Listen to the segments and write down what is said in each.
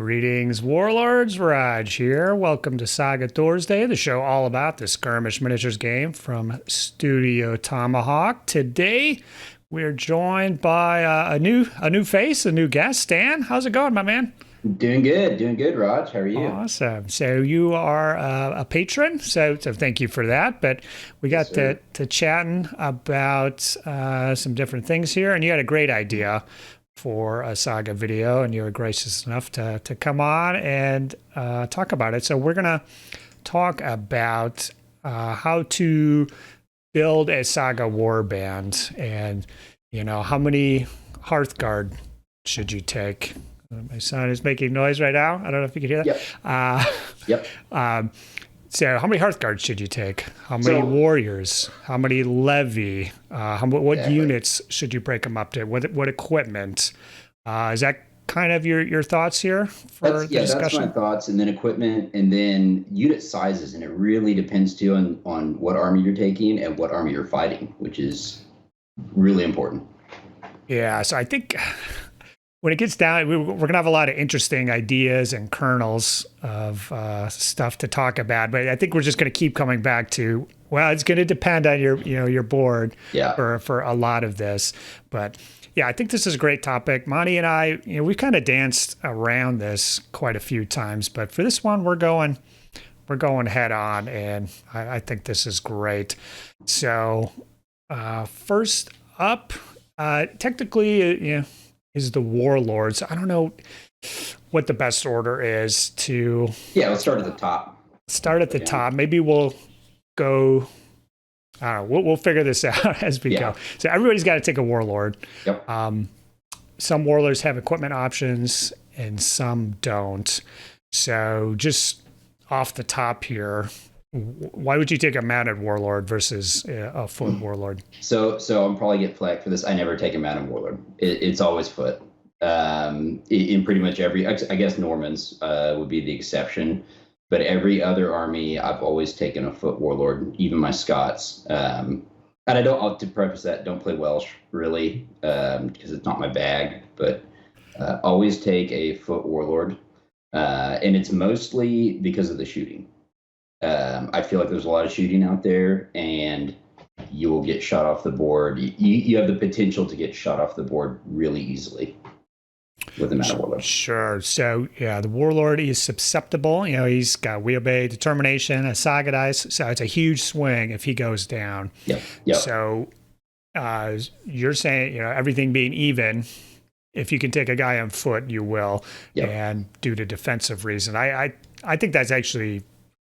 Greetings, Warlords. Rodge here. Welcome to Saga Thursday, the show all about the skirmish miniatures game from Studio Tomahawk. Today, we're joined by a new face, a new guest. Stan, how's it going, my man? Doing good, Rodge. How are you? Awesome. So you are a patron, so thank you for that. But we got Yes, to chatting about some different things here, and you had a great idea for a Saga video, and you were gracious enough to come on and talk about it. So we're going to talk about how to build a Saga Warband, and, you know, how many Hearthguard should you take? My son is making noise right now. I don't know if you can hear that. Yep. So how many Hearthguards should you take? How many warriors? How many levy? What units should you break them up to? What equipment? Is that kind of your thoughts here for the discussion? That's my thoughts, and then equipment, and then unit sizes, and it really depends too on what army you're taking and what army you're fighting, which is really important. Yeah, so I think when it gets down, we're going to have a lot of interesting ideas and kernels of stuff to talk about. But I think we're just going to keep coming back to, well, it's going to depend on your board for a lot of this. But yeah, I think this is a great topic. Monty and I, we kind of danced around this quite a few times, but for this one, we're going head on, and I think this is great. So first up, technically, is the warlords. I don't know what the best order is to... Yeah, let's start at the top. Start at the top. Maybe we'll go... I don't know. We'll figure this out as we go. So everybody's got to take a warlord. Yep. Some warlords have equipment options and some don't. So just off the top here, why would you take a mounted warlord versus a foot warlord? So I'm probably get flagged for this. I never take a mounted warlord. It's always foot. In pretty much every, I guess Normans would be the exception, but every other army I've always taken a foot warlord, even my Scots. And I don't, to preface that, don't play Welsh really, because it's not my bag, but always take a foot warlord. And it's mostly because of the shooting. I feel like there's a lot of shooting out there, and you will get shot off the board. You have the potential to get shot off the board really easily with the mounted warlord. Sure. So yeah, the warlord is susceptible. He's got wheelbase, determination, a saga dice. So it's a huge swing if he goes down. Yep. So you're saying, everything being even, if you can take a guy on foot, you will. Yep. And due to defensive reason, I think that's actually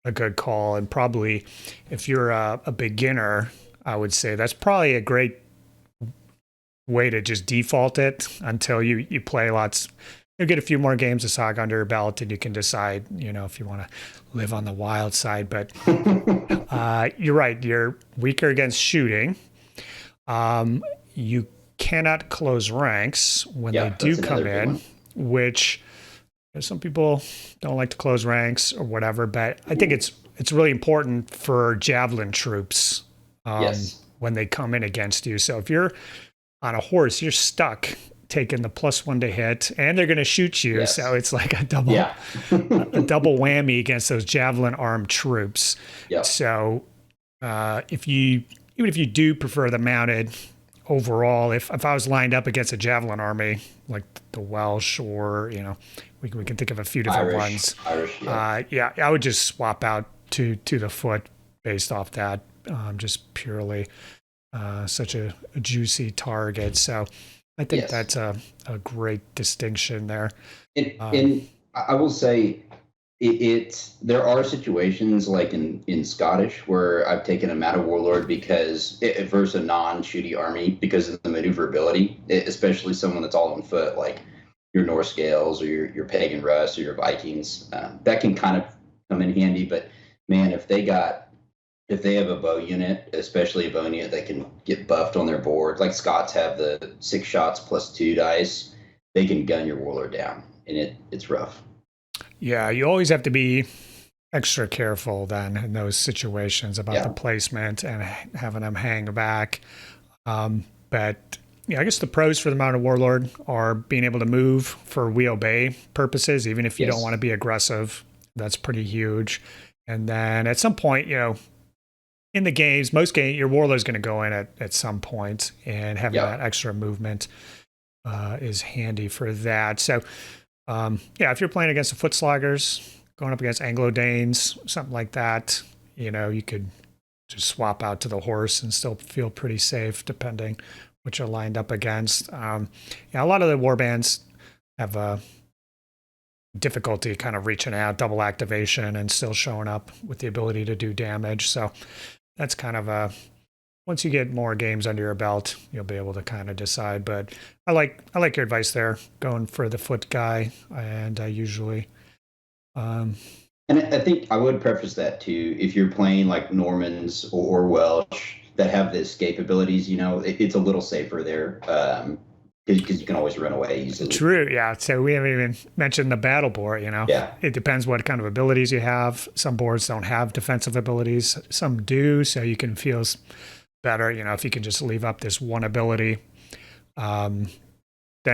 a good call. And probably if you're a beginner, I would say that's probably a great way to just default it until you play lots. You'll get a few more games of Saga under your belt, and you can decide, if you want to live on the wild side. But you're right. You're weaker against shooting. You cannot close ranks when they do come in, which some people don't like to close ranks or whatever, but I think it's really important for javelin troops when they come in against you. So if you're on a horse, you're stuck taking the +1 to hit, and they're going to shoot you. Yes. So it's like a double whammy against those javelin armed troops. Yep. So even if you do prefer the mounted overall, if I was lined up against a javelin army like the Welsh, or we can think of a few different ones. Irish, I would just swap out to the foot based off that. Just purely such a juicy target. So I think that's a great distinction there. And I will say there are situations like in Scottish where I've taken a mounted warlord because versus a non-shooty army because of the maneuverability, especially someone that's all on foot, like your Norse Gales or your Pagan Rus or your Vikings. That can kind of come in handy. But man, if they have a bow unit, especially a bow unit that can get buffed on their board, like Scots have the 6 shots +2 dice, they can gun your warlord down, and it's rough. Yeah, you always have to be extra careful then in those situations about the placement and having them hang back. But yeah, I guess the pros for the Mounted Warlord are being able to move for we obey purposes, even if you don't want to be aggressive. That's pretty huge. And then at some point, in the games, most games, your Warlord's going to go in at some point, and having that extra movement is handy for that. So, if you're playing against the Foot Sloggers, going up against Anglo-Danes, something like that, you could just swap out to the horse and still feel pretty safe, depending what you're lined up against. A lot of the warbands have a difficulty kind of reaching out, double activation, and still showing up with the ability to do damage. So that's kind of once you get more games under your belt, you'll be able to kind of decide. But I like your advice there, going for the foot guy, and I usually. And I think I would preface that too. If you're playing like Normans or Welsh that have the escape abilities, it's a little safer there because you can always run away easily. True, yeah. So we haven't even mentioned the battle board. Yeah. It depends what kind of abilities you have. Some boards don't have defensive abilities. Some do, so you can feel better. If you can just leave up this one ability, then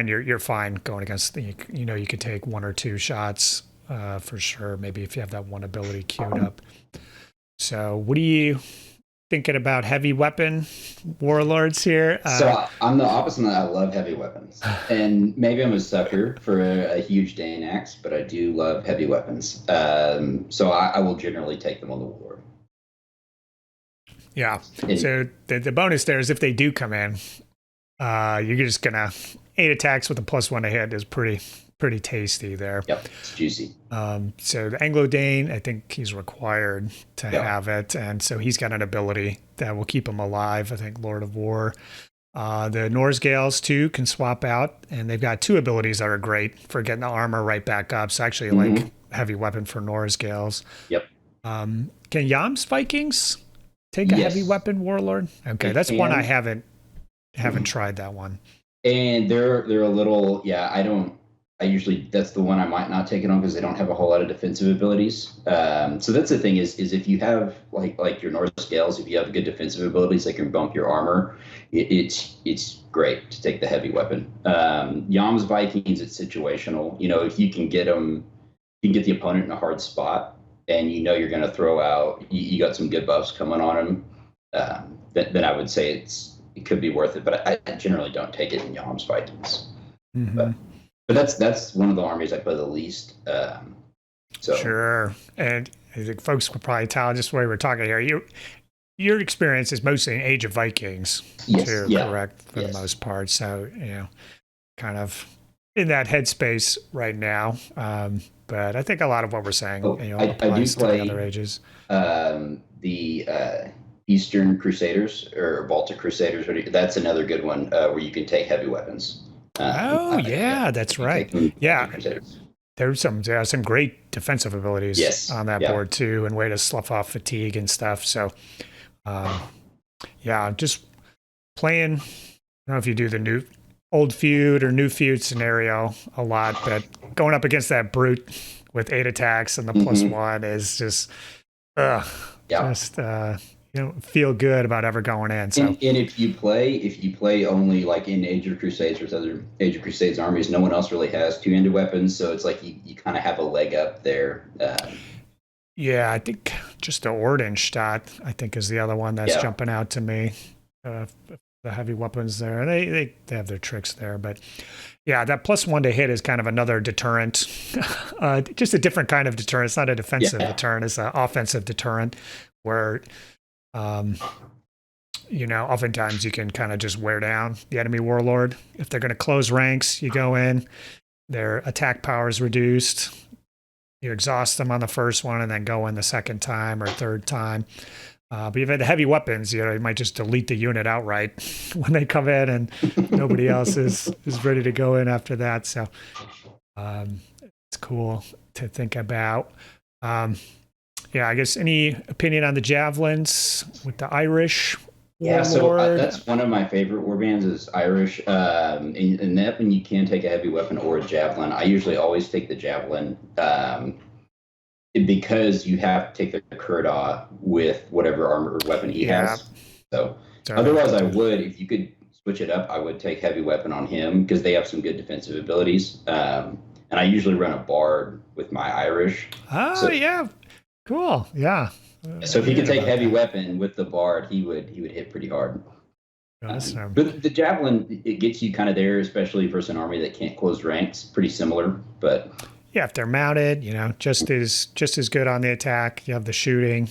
you're fine going against. You can take one or two shots. For sure, maybe if you have that one ability queued up. So what are you thinking about heavy weapon warlords here? So I'm the opposite. I love heavy weapons, and maybe I'm a sucker for a huge Dane axe, but I do love heavy weapons. So I will generally take them on the warlord. Yeah. So the bonus there is if they do come in, you're just gonna 8 attacks with a +1 to hit is pretty tasty there. Yep, it's juicy. So the Anglo-Dane, I think he's required to have it, and so he's got an ability that will keep him alive. I think Lord of War. The Norsgales too can swap out, and they've got 2 abilities that are great for getting the armor right back up. So actually, like heavy weapon for Norsgales. Yep. Can Yam's Vikings take a heavy weapon warlord? Okay, that's one I haven't tried that one. And they're a little I usually, that's the one I might not take it on because they don't have a whole lot of defensive abilities. So that's the thing is if you have like your North Scales, if you have good defensive abilities that can bump your armor, it's great to take the heavy weapon. Yam's Vikings, it's situational. If you can get them, you can get the opponent in a hard spot, and you're going to throw out. You got some good buffs coming on them. Then I would say it could be worth it. But I generally don't take it in Yam's Vikings. But that's one of the armies I play the least. Sure, and I think folks will probably tell just the way we're talking here. Your experience is mostly in Age of Vikings, too, correct, for the most part. So kind of in that headspace right now. But I think a lot of what we're saying applies to the other ages. The Eastern Crusaders or Baltic Crusaders. That's another good one where you can take heavy weapons. That's right. Yeah, there's some great defensive abilities on that board too, and way to slough off fatigue and stuff. So, just playing. I don't know if you do the new old feud or new feud scenario a lot, but going up against that brute with 8 attacks and the +1 is just, you don't feel good about ever going in. So, and if you play only like in Age of Crusades or other Age of Crusades armies, no one else really has 2-handed weapons, so it's like you kind of have a leg up there. I think just the Ordenstadt, I think, is the other one that's jumping out to me. The heavy weapons there, they have their tricks there, but that +1 to hit is kind of another deterrent, just a different kind of deterrent. It's not a defensive deterrent; it's an offensive deterrent where. Oftentimes you can kind of just wear down the enemy warlord. If they're going to close ranks, you go in, their attack power is reduced. You exhaust them on the first one and then go in the second time or third time. But if you have the heavy weapons, you might just delete the unit outright when they come in and nobody else is ready to go in after that. So it's cool to think about. I guess any opinion on the javelins with the Irish? So that's one of my favorite warbands is Irish. And that when you can take a heavy weapon or a javelin, I usually always take the javelin because you have to take the Kurda with whatever armor or weapon he has. So otherwise, I would, if you could switch it up, I would take heavy weapon on him because they have some good defensive abilities. And I usually run a bard with my Irish. Oh, yeah. Cool. Yeah. So if he could take heavy weapon with the bard, he would hit pretty hard. Awesome. But the javelin, it gets you kind of there, especially versus an army that can't close ranks. Pretty similar, but yeah, if they're mounted, just as good on the attack. You have the shooting.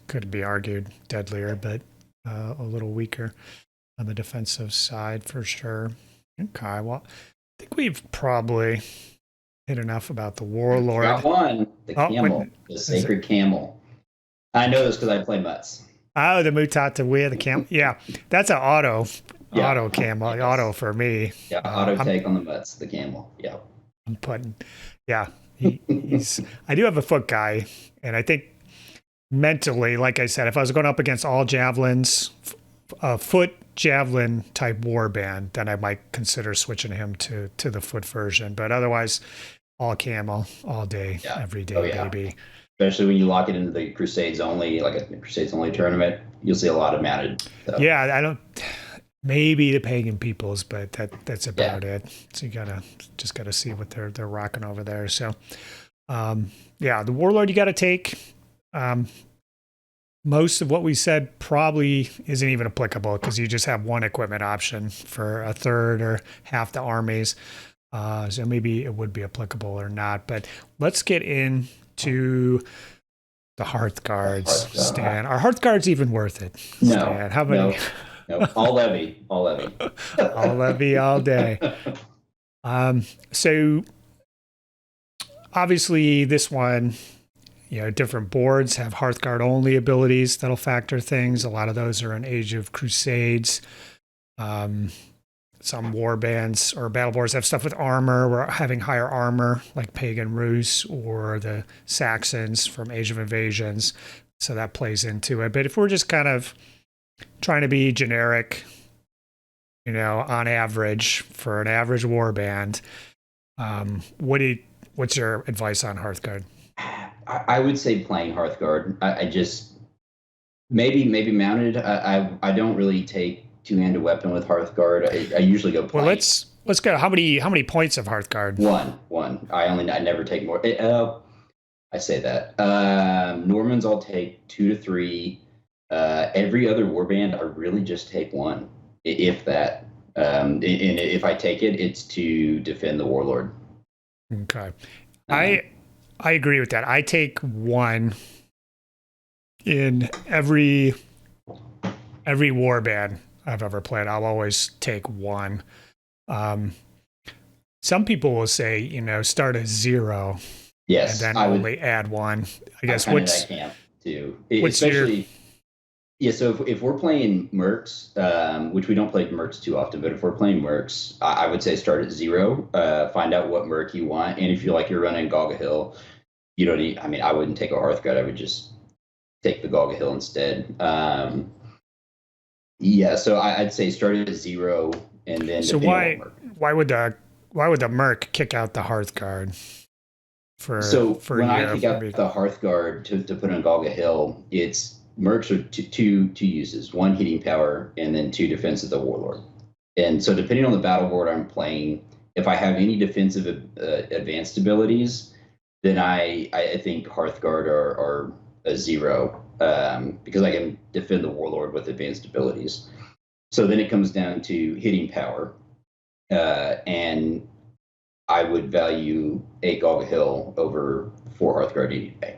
Could be argued deadlier, but a little weaker on the defensive side for sure. Okay, well, I think we've probably hit enough about the warlord. Got one, the camel, the sacred camel. I know this because I play Mutts. Oh, the Mutata, the camel. Yeah, that's an auto camel, yes. Auto for me. Yeah, auto take on the Mutts, the camel. Yeah. I'm putting, he's, I do have a foot guy, and I think mentally, like I said, if I was going up against all javelins, a foot javelin type warband, then I might consider switching him to the foot version. But otherwise, all camel, all day, every day, baby. Especially when you lock it into the Crusades only, like a Crusades only tournament, you'll see a lot of mounted stuff. Yeah, I don't. Maybe the pagan peoples, but that's about it. So you just gotta see what they're rocking over there. So, the warlord you gotta take. Most of what we said probably isn't even applicable because you just have one equipment option for a third or half the armies. So maybe it would be applicable or not. But let's get into the Hearth guards, Stan. Are Hearth guards even worth it, Stan? No. How many? No, all levy. All levy all day. So obviously this one, different boards have Hearthguard only abilities that'll factor things. A lot of those are in Age of Crusades. Some warbands or battle boards have stuff with armor. We're having higher armor like Pagan Rus or the Saxons from Age of Invasions. So that plays into it. But if we're just kind of trying to be generic, on average for an average warband, what's your advice on Hearthguard? I would say playing Hearthguard. I just maybe mounted. I don't really take two-handed weapon with Hearthguard. I usually go plain. Well, let's go. How many points of Hearthguard? One. I never take more. I say that. Normans I'll take 2 to 3. Every other warband I really just take 1, if that. And if I take it, it's to defend the warlord. Okay. I agree with that. I take 1 in every warband I've ever played. I'll always take 1. Some people will say, start at 0. Yes. And then only add 1. I guess I camp too. Especially. So if we're playing Mercs, which we don't play Mercs too often, but if we're playing Mercs, I would say start at 0. Find out what Merc you want, and if you like you're running Golga Hill, you don't need. I wouldn't take a Hearthguard. I would just take the Golga Hill instead. So I'd say start at 0, and then. So why would the Merc kick out the Hearthguard? When I kick out the Hearthguard to put on Golga Hill, it's. Mercs are two uses, 1 hitting power and then 2 defense of the warlord. And so depending on the battle board I'm playing, if I have any defensive advanced abilities, then I think Hearthguard are a 0 because I can defend the warlord with advanced abilities. So then it comes down to hitting power, and I would value a Golga Hill over 4 Hearthguard any day.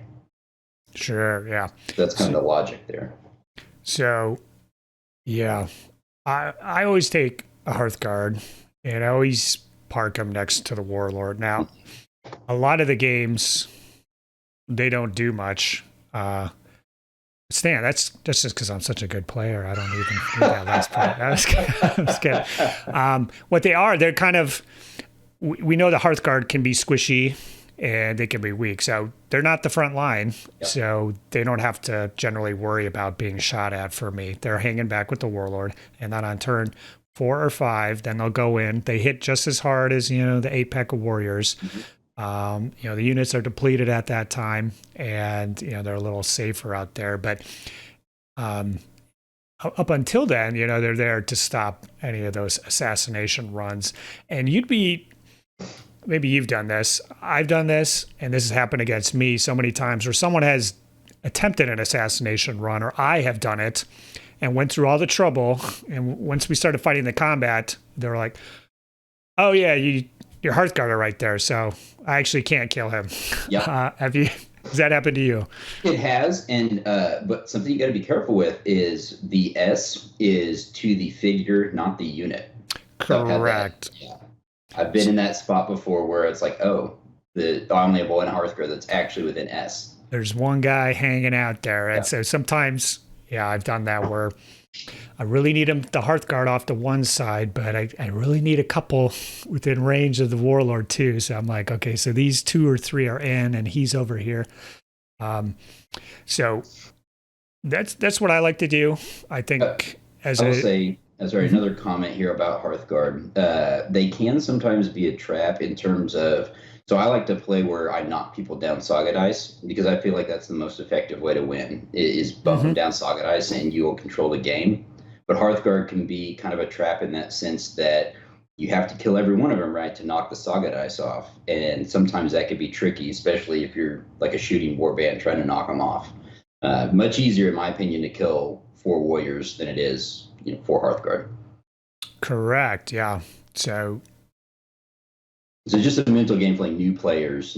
Sure, yeah. That's kind of the logic there. So, I always take a Hearthguard, and I always park them next to the warlord. Now, a lot of the games, they don't do much. Stan, that's just because I'm such a good player. I don't even need that last part. I'm just kidding. What they are, they're kind of, we know the Hearthguard can be squishy and they can be weak. So they're not the front line. Yep. So they don't have to generally worry about being shot at for me. They're hanging back with the warlord. And then on turn 4 or 5, then they'll go in. They hit just as hard as, the 8-pack of warriors. Mm-hmm. The units are depleted at that time, and they're a little safer out there. But up until then, they're there to stop any of those assassination runs. And maybe you've done this, I've done this, and this has happened against me so many times where someone has attempted an assassination run, or I have done it and went through all the trouble. And once we started fighting the combat, they're like, oh yeah, your Hearthguard are right there, so I actually can't kill him. Yeah. Has that happened to you? It has, and but something you got to be careful with is the S is to the figure, not the unit. Correct. Yeah. I've been in that spot before where it's like, oh, I only have one Hearthguard that's actually within S. There's one guy hanging out there, and so sometimes, I've done that where I really need the Hearthguard off to one side, but I really need a couple within range of the warlord too. So I'm like, okay, so these 2 or 3 are in, and he's over here. So that's what I like to do. I think another comment here about Hearthguard. They can sometimes be a trap in terms of. So I like to play where I knock people down Saga dice because I feel like that's the most effective way to win is bump them down Saga dice and you will control the game. But Hearthguard can be kind of a trap in that sense that you have to kill every one of them, right, to knock the Saga dice off. And sometimes that could be tricky, especially if you're like a shooting warband trying to knock them off. Much easier, in my opinion, to kill 4 warriors than it is 4 Hearthguard. Correct, yeah. So just a mental game for like new players,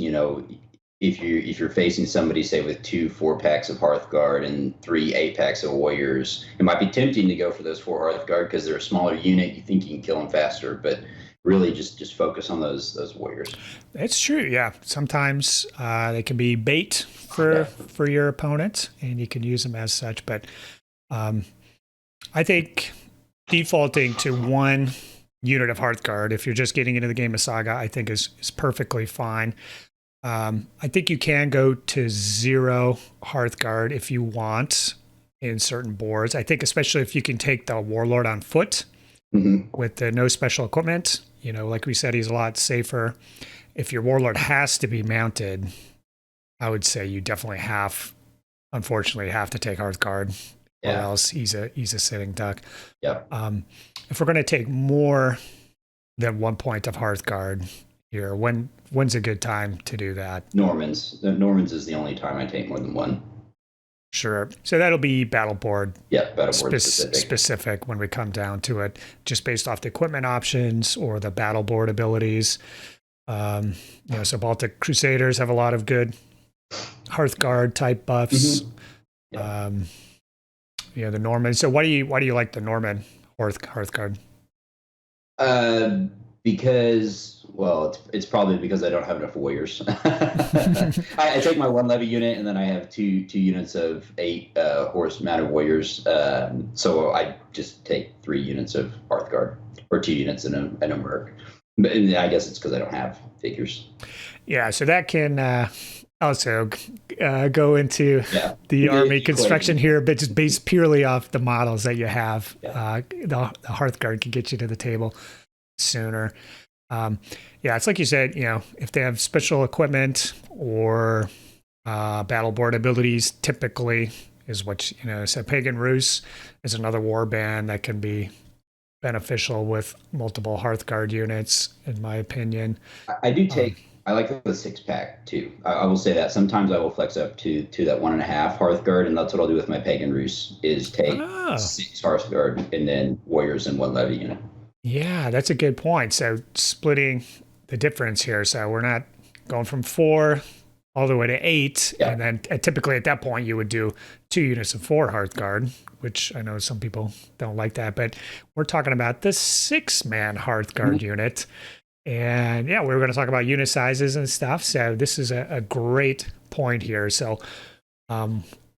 if you're facing somebody, say, with 2 4-packs of Hearthguard and 3 8-packs of warriors, it might be tempting to go for those 4 Hearthguard because they're a smaller unit. You think you can kill them faster, but really just focus on those warriors. It's true, yeah. Sometimes they can be bait for your opponent, and you can use them as such. But I think defaulting to 1 unit of Hearthguard, if you're just getting into the game of Saga, I think is perfectly fine. I think you can go to 0 Hearthguard if you want in certain boards. I think especially if you can take the warlord on foot with the no special equipment, like we said, he's a lot safer. If your warlord has to be mounted, I would say you definitely unfortunately have to take Hearthguard. Or else he's a sitting duck. Yeah. If we're going to take more than 1 point of Hearthguard here, when's a good time to do that? Normans is the only time I take more than 1. Sure. So that'll be battle board. Yeah, battle board specific when we come down to it, just based off the equipment options or the battle board abilities. So Baltic Crusaders have a lot of good Hearthguard type buffs. The Norman. So why do you like the Norman Hearthguard? Because, well, it's probably because I don't have enough warriors. I take my 1 levy unit, and then I have two units of 8 horse-mounted warriors. So I just take 3 units of Hearthguard, or 2 units and a merc. But I guess it's because I don't have figures. Yeah, so that can also go into the army construction here, but just based purely off the models that you have. The Hearthguard can get you to the table sooner. It's like you said, if they have special equipment or battle board abilities, typically is what, so Pagan Rus is another warband that can be beneficial with multiple Hearthguard units, in my opinion. I like the 6-pack too. I will say that sometimes I will flex up to that 1.5 Hearthguard, and that's what I'll do with my Pagan Rus is take 6 Hearthguard and then warriors in 1 levy unit. Yeah, that's a good point. So splitting the difference here. So we're not going from 4 all the way to 8. And then typically at that point you would do 2 units of 4 Hearthguard, which I know some people don't like that, but we're talking about the 6-man Hearthguard unit. And we were going to talk about unit sizes and stuff. So this is a great point here. So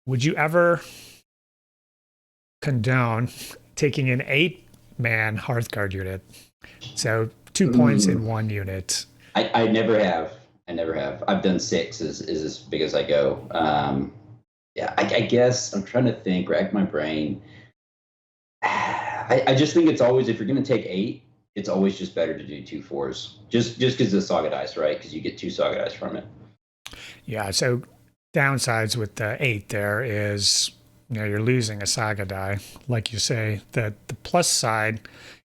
would you ever condone taking an 8-man Hearthguard unit? So 2 points in 1 unit. I never have. I've done 6 is as big as I go. I guess I'm trying to think, rack my brain. I just think it's always, if you're going to take 8, it's always just better to do 2 4s, just because the Saga dice, right? Because you get 2 Saga dice from it. Yeah. So downsides with the 8 there is you're losing a Saga die, like you say. The plus side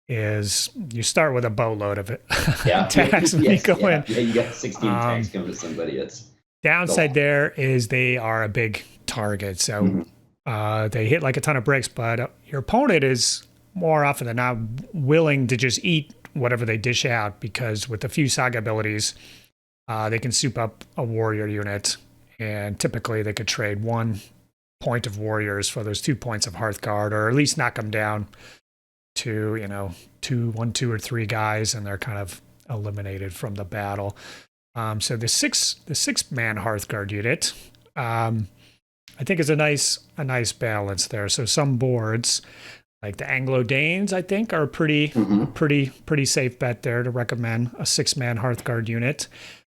is you start with a boatload of it. Tags when you go in. Yeah, you got 16 tags coming to somebody. It's downside there is they are a big target, so they hit like a ton of bricks, but your opponent is more often than not willing to just eat whatever they dish out, because with a few Saga abilities, they can soup up a warrior unit, and typically they could trade 1 point of warriors for those 2 points of Hearthguard, or at least knock them down to 1, 2, or 3 guys, and they're kind of eliminated from the battle. So the six man Hearthguard unit, I think is a nice balance there. So some boards, like the Anglo-Danes, I think are pretty safe bet there to recommend a 6-man Hearthguard unit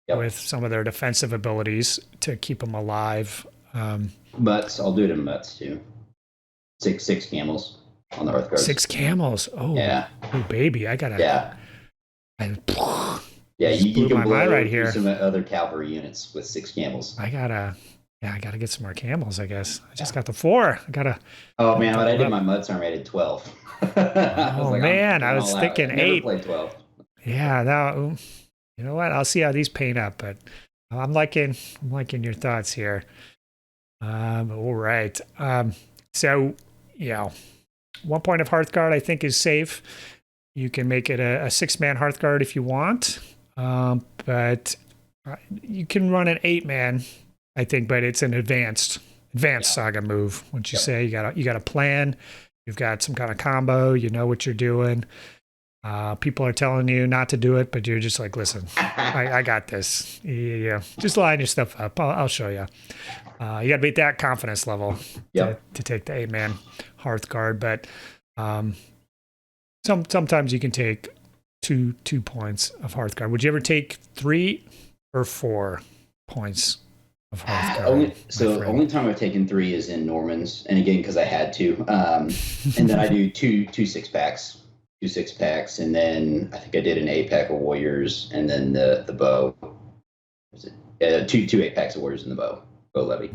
with some of their defensive abilities to keep them alive. Mutts, I'll do it in Mutts too. Six camels on the Hearthguard. 6 camels. Oh, yeah. Oh, baby, I gotta. Yeah, you can blow right here. Some other cavalry units with 6 camels. I gotta get some more camels, I guess. I just got the 4. I gotta. Oh man, when I did my Mutts army, I did 12. I was thinking 8. Never played 12. Yeah, you know what? I'll see how these paint up, but I'm liking your thoughts here. All right. So 1 point of Hearthguard I think is safe. You can make it a 6-man Hearthguard if you want, but you can run an 8-man, I think. But it's an advanced Saga move. Once you say you got a plan, you've got some kind of combo, you know what you're doing. People are telling you not to do it, but you're just like, listen, I got this. Yeah, just line your stuff up. I'll show you. You got to be at that confidence level to take the 8-man Hearthguard, but sometimes you can take two points of Hearthguard. Would you ever take 3 or 4 points of Hearthguard? Only time I've taken 3 is in Normans, and again because I had to. And then I do two 6-packs. 2 6-packs, and then I think I did an 8-pack of Warriors, and then the bow. Was it 2 8-packs of Warriors and the bow levy?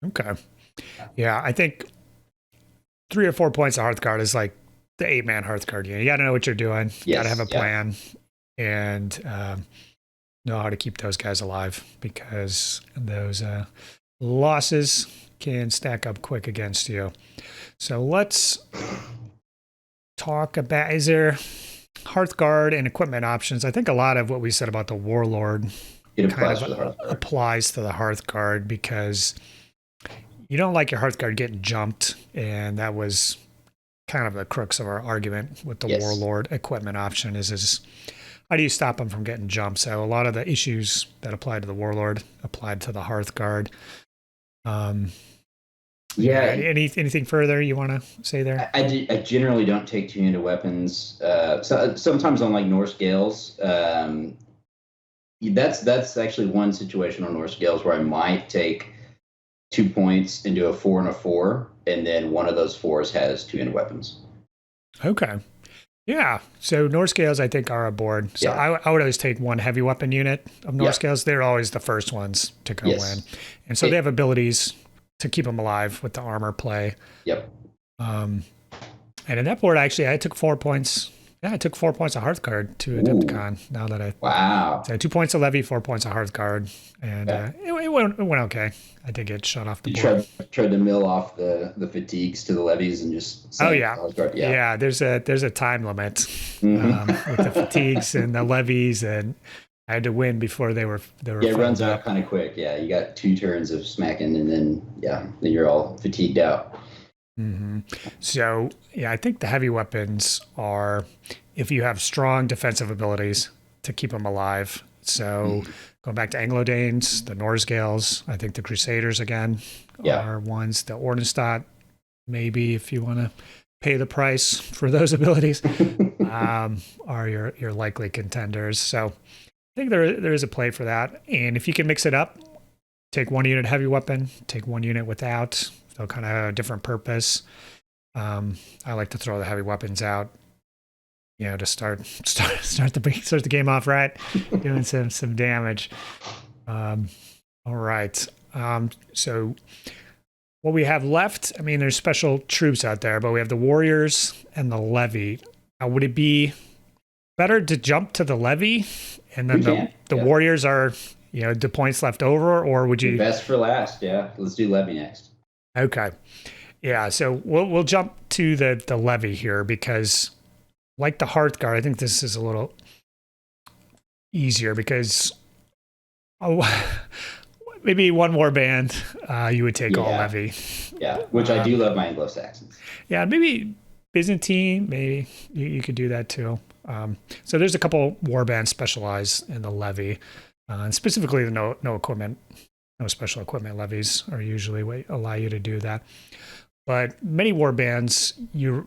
Okay, yeah, I think 3 or 4 points of Hearthguard is like the 8-man Hearthguard unit. You got to know what you're doing. You got to have a plan, and know how to keep those guys alive, because those losses can stack up quick against you. So let's talk about, is there Hearthguard and equipment options? I think a lot of what we said about the warlord applies to the Hearthguard, because you don't like your Hearthguard getting jumped, and that was kind of the crux of our argument with the warlord equipment option is how do you stop them from getting jumped? So a lot of the issues that apply to the warlord applied to the Hearthguard. Anything further you want to say there? I generally don't take 2-handed weapons. So sometimes on like Norse Gales, that's actually one situation on Norse Gales where I might take 2 points and do a 4 and a 4, and then one of those 4s has 2-handed weapons. Okay. Yeah. So Norse Gales, I think, are aboard. So I would always take 1 heavy weapon unit of Norse Gales. They're always the first ones to go in. And so they have abilities to keep them alive with the armor play. Yep. And in that board, actually, I took 4 points. Yeah, I took 4 points of Hearthguard to Adepticon. Now that so 2 points of levy, 4 points of Hearthguard, and it went okay. I did get shut off the board. Tried to mill off the fatigues to the levies and just. Yeah. There's a time limit with the fatigues and the levies, and I had to win before they were. It runs out kind of quick. Yeah, you got 2 turns of smacking, and then you're all fatigued out. Mm-hmm. So, I think the heavy weapons are if you have strong defensive abilities to keep them alive. So, going back to Anglo-Danes, the Norsgales, I think the Crusaders again are ones. The Ordenstadt, maybe if you want to pay the price for those abilities, are your likely contenders. So, I think there is a play for that. And if you can mix it up, take 1 unit heavy weapon, take 1 unit without. They'll kind of have a different purpose. I like to throw the heavy weapons out, to start the game off right, doing some damage. All right. So what we have left, I mean, there's special troops out there, but we have the warriors and the levy. Would it be better to jump to the levy and then the warriors are, the points left over, or would you? Best for last, yeah. Let's do levy next. Okay. Yeah, so we'll jump to the levy here because, like the Hearth Guard, I think this is a little easier because maybe one warband you would take all levy. Yeah, which I do love my Anglo-Saxons. Yeah, maybe Byzantine, maybe you could do that too. So there's a couple warbands specialized in the levy, and specifically the no equipment, no special equipment levies are usually allow you to do that. But many warbands,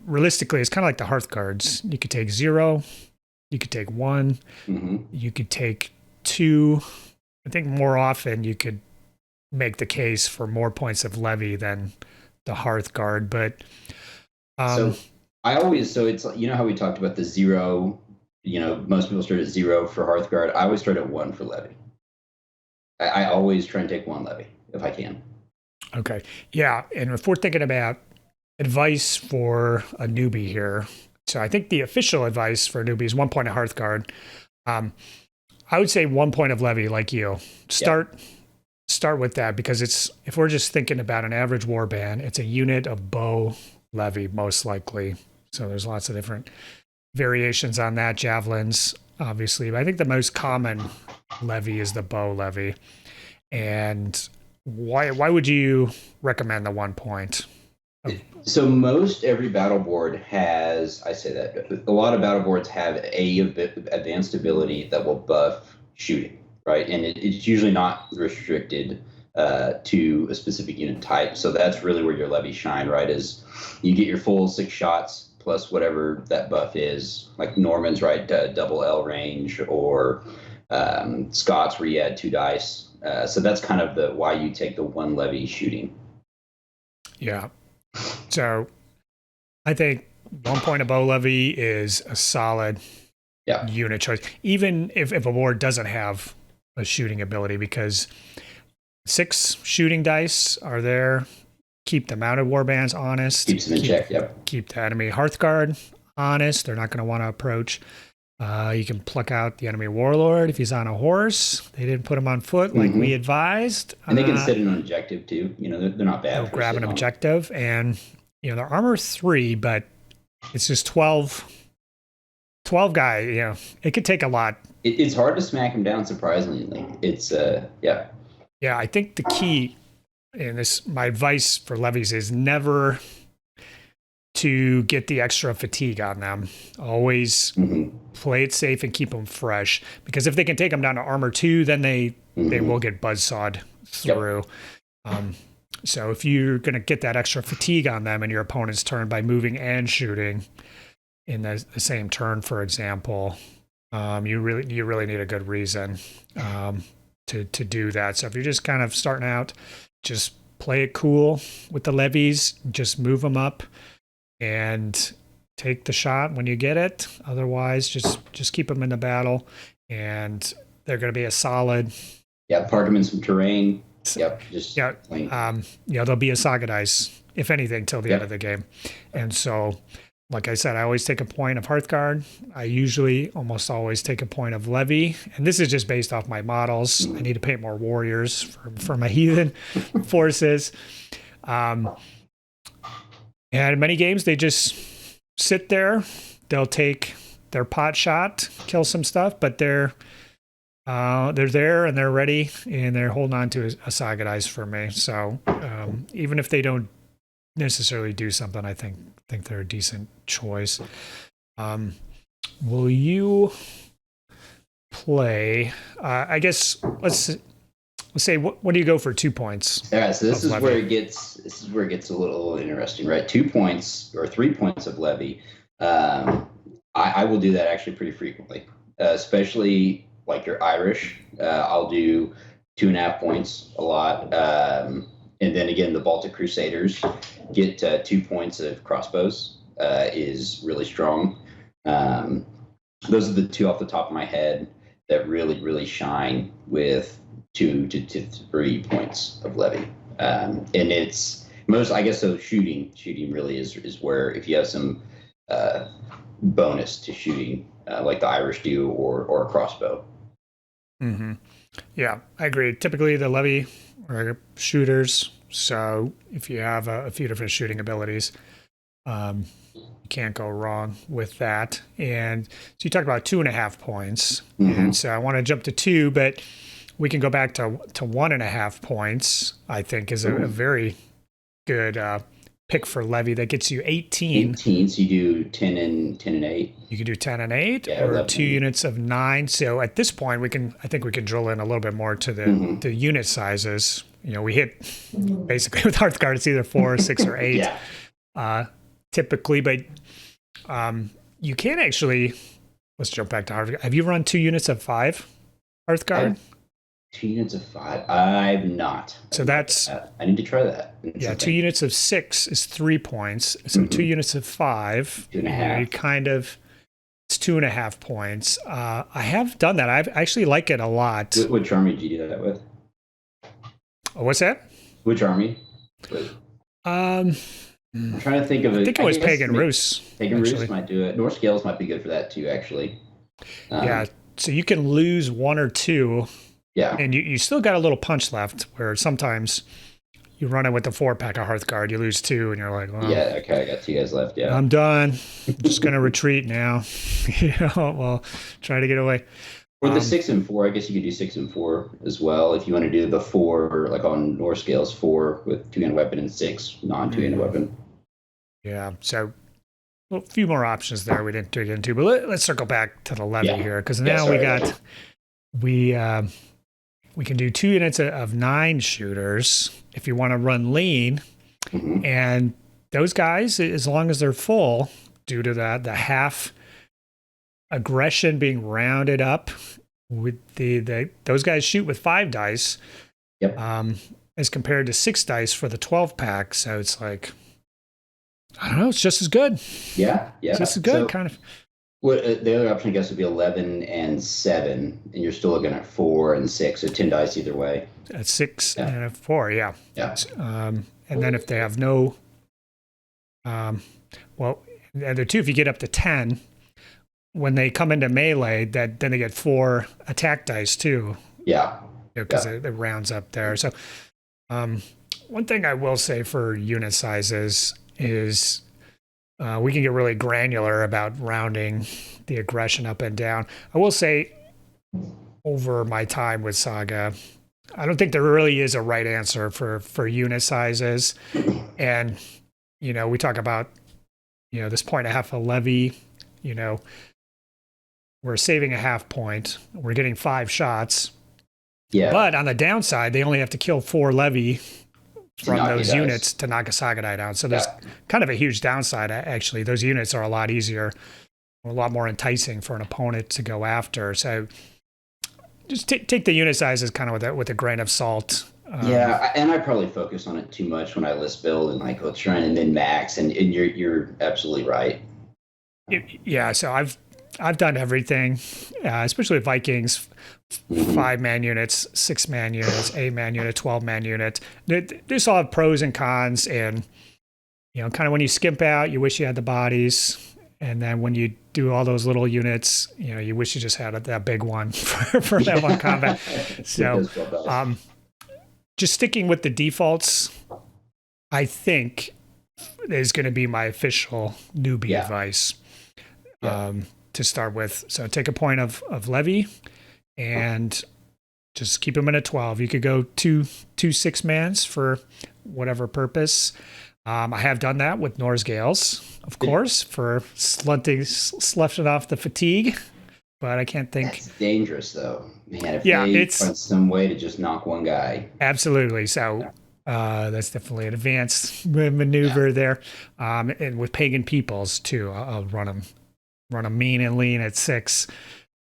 realistically, it's kind of like the Hearth Guards. You could take 0, you could take 1, you could take 2. I think more often you could make the case for more points of levy than the Hearth Guard. But so it's, how we talked about the 0, most people start at 0 for Hearth Guard. I always start at 1 for levy. I always try and take 1 levy if I can. Okay. Yeah. And if we're thinking about advice for a newbie here, so I think the official advice for a newbie is 1 point of Hearth Guard. I would say 1 point of levy, like you. Start with that, because if we're just thinking about an average warband, it's a unit of bow levy, most likely. So there's lots of different variations on that. Javelins, obviously. But I think the most common levy is the bow levy. And why would you recommend the 1 point? So most every battle board has, I say that, a lot of battle boards have a advanced ability that will buff shooting, right? And it's usually not restricted to a specific unit type. So that's really where your levies shine, right? Is you get your full 6 shots plus whatever that buff is, like Normans, right? Double L range, or Scots where you add 2 dice. So that's kind of why you take the 1 levy shooting. Yeah. So I think 1 point of bow levy is a solid unit choice, even if a board doesn't have a shooting ability, because 6 shooting dice are there. Keep the mounted warbands honest. Keeps them in check, yep. Keep the enemy Hearth Guard honest. They're not going to want to approach. You can pluck out the enemy warlord if he's on a horse. They didn't put him on foot like we advised. And they can sit in an objective too. They're not bad. They'll grab an objective, and their armor 3, but it's just 12 guy. It could take a lot. It's hard to smack him down. Surprisingly, it's Yeah, I think the key, and my advice for levies is never to get the extra fatigue on them. Always play it safe and keep them fresh, because if they can take them down to armor 2, then they will get buzzsawed through. Yep. So if you're going to get that extra fatigue on them in your opponent's turn by moving and shooting in the same turn, for example, you really need a good reason to do that. So if you're just kind of starting out, just play it cool with the levies, just move them up and take the shot when you get it. Otherwise, just keep them in the battle, and they're going to be a solid. Yeah, park them in some terrain. Yep. There'll be a Saga dice, if anything, till the end of the game. And so, like I said, I always take a point of Hearth Guard. I usually almost always take a point of levy, and this is just based off my models. I need to paint more warriors for my Heathen forces. And in many games, they just sit there. They'll take their pot shot, kill some stuff, but they're there and they're ready, and they're holding on to a Saga dice for me. So even if they don't necessarily do something, I think they're a decent choice. Will you play? I guess let's say what do you go for 2 points? All right, so this is where it gets a little interesting, right? 2 points or 3 points of levy. I will do that actually pretty frequently, especially like you're Irish. I'll do 2.5 points a lot. And then again, the Baltic Crusaders get 2 points of crossbows is really strong. Those are the 2 off the top of my head that really, really shine with 2 to 3 points of levy. And Most, I guess, so shooting really is where if you have some bonus to shooting, like the Irish do, or a crossbow. Mm-hmm. Yeah, I agree. Typically, the levy are shooters. So if you have a few different shooting abilities, you can't go wrong with that. And so you talked about 2.5 points. And so I want to jump to 2, but we can go back to 1.5 points, I think is a very good pick for levy. That gets you 18. 18, so you do 10 and 8. You can do 10 and 8, Yeah, or 11. 2 units of 9. So at this point, I think we can drill in a little bit more to the unit sizes. You know, we hit basically with Hearthguard, it's either 4, 6, or 8 typically, but you can actually, let's jump back to Hearthguard. Have you run 2 units of 5 Hearthguard? 2 units of 5? I've not. So that's... I need to try that. Yeah, 2 units of 6 is 3 points. So 2 units of 5, 2.5. Kind of, it's 2.5 points. I have done that. I actually like it a lot. Which army did you do that with? Oh, what's that? Which army? I'm trying to think of it. I think it was Pagan Rus. Pagan Rus might do it. Norse Scales might be good for that too, actually. Yeah, so you can lose 1 or 2. Yeah. And you still got a little punch left, where sometimes you run it with the 4-pack of Hearthguard, you lose 2, and you're like, well, yeah, okay, I got 2 guys left, yeah. I'm done. I'm just going to retreat now. Well, try to get away. Or the 6 and 4, I guess you could do 6 and 4 as well if you want to do the 4, like on Norse Scales, 4 with 2-handed weapon and 6 non-2-handed weapon. Yeah, so a few more options there we didn't dig into, but let's circle back to the levy here, because now we can do 2 units of 9 shooters if you want to run lean, and those guys, as long as they're full, due to the half aggression being rounded up, with those guys shoot with 5 dice, as compared to 6 dice for the 12-pack. So it's like, I don't know, it's just as good. Yeah. It's just as good, so, kind of. Well, the other option, I guess, would be 11 and 7, and you're still looking at 4 and 6, so 10 dice either way. At 6 and a 4, yeah. And then if they have no, well, the other 2, if you get up to 10, when they come into melee, then they get 4 attack dice too. Yeah. Because it rounds up there. So one thing I will say for unit sizes is we can get really granular about rounding the aggression up and down. I will say, over my time with Saga, I don't think there really is a right answer for unit sizes. And, we talk about, this 1.5 a levy, we're saving a half point. We're getting 5 shots. Yeah. But on the downside, they only have to kill 4 levy from those units to knock a Saga die down. So there's kind of a huge downside, actually. Those units are a lot easier, a lot more enticing for an opponent to go after. So just take the unit sizes kind of with a grain of salt. And I probably focus on it too much when I list build and like let's try and min max, and you're absolutely right. Yeah, so I've done everything, especially with Vikings, 5-man units, 6-man units, 8-man unit, 12-man unit. They all have pros and cons, and kind of when you skimp out, you wish you had the bodies, and then when you do all those little units, you wish you just had that big one for that one combat. So, just sticking with the defaults, I think is going to be my official newbie advice. To start with. So take a point of levy and just keep them in a 12. You could go two 6-mans for whatever purpose. I have done that with Norse Gales, of course, for sloughing off the fatigue, but I can't think. That's dangerous though. Man, if they find some way to just knock one guy. Absolutely. So that's definitely an advanced maneuver there. And with pagan peoples too, I'll run them mean and lean at 6.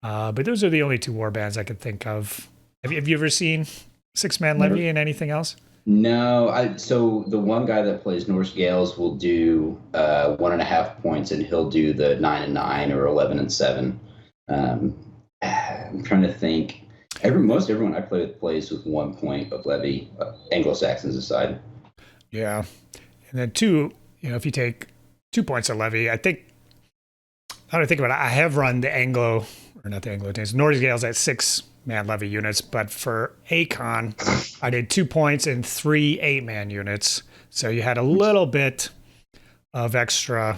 But those are the only 2 warbands I could think of. Have you ever seen 6-man levy and anything else? No. So the one guy that plays Norse Gales will do 1.5 points, and he'll do the 9 and 9 or 11 and 7. I'm trying to think. Most everyone I play with plays with 1 point of levy, Anglo-Saxons aside. Yeah. And then 2, if you take 2 points of levy, I think, how do I think about it? I have run the Anglo, or not the Anglo teams, Nordic Gales at 6-man levy units, but for Acon, I did 2 points and 3 8-man units. So you had a little bit of extra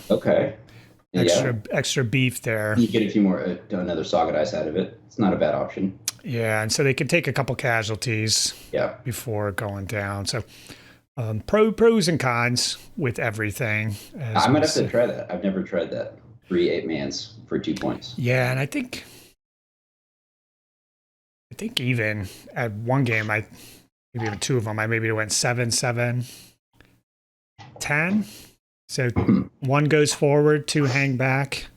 beef there. You get a few more, another Saga dice out of it. It's not a bad option. Yeah, and so they can take a couple casualties before going down. So pros and cons with everything. I might have to try that. I've never tried that. 3 8-mans for 2 points. Yeah, and I think even at one game, maybe even 2 of them, I maybe went 7, 7, 10. So 1 goes forward, 2 hang back,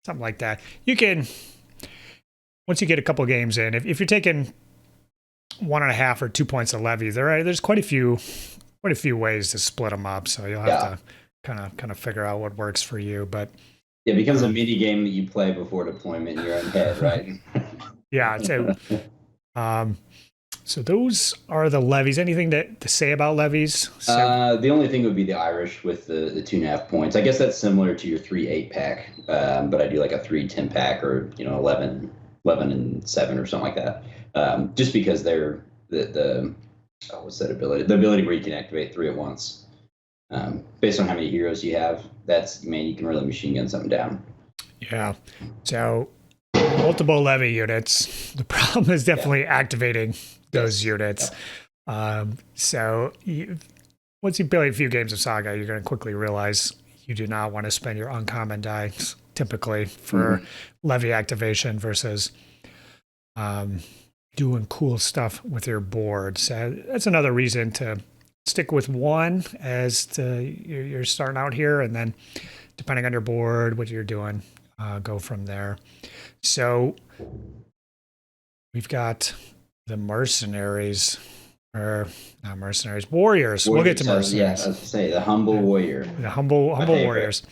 something like that. You can, once you get a couple games in, if you're taking 1.5 or 2 points of levy, there's quite a few ways to split them up. So you'll have to kind of figure out what works for you. But it becomes a mini game that you play before deployment in your own head, right? Yeah. So those are the levies. Anything to say about levies? The only thing would be the Irish with the 2.5 points. I guess that's similar to your 3 8-pack, but I do like a 3 10-pack or 11 and 7 or something like that. Just because they're what's that ability? The ability where you can activate 3 at once. Based on how many heroes you have, you can really machine gun something down. Yeah. So multiple levy units. The problem is definitely activating those units. Yeah. Once you play a few games of Saga, you're going to quickly realize you do not want to spend your uncommon dice typically for levy activation versus doing cool stuff with your board. So that's another reason to stick with 1 as you're starting out here, and then depending on your board, what you're doing, go from there. So we've got the mercenaries, or not mercenaries, warriors. We'll get to mercenaries. Yeah, I was going to say the humble warrior. The humble warriors.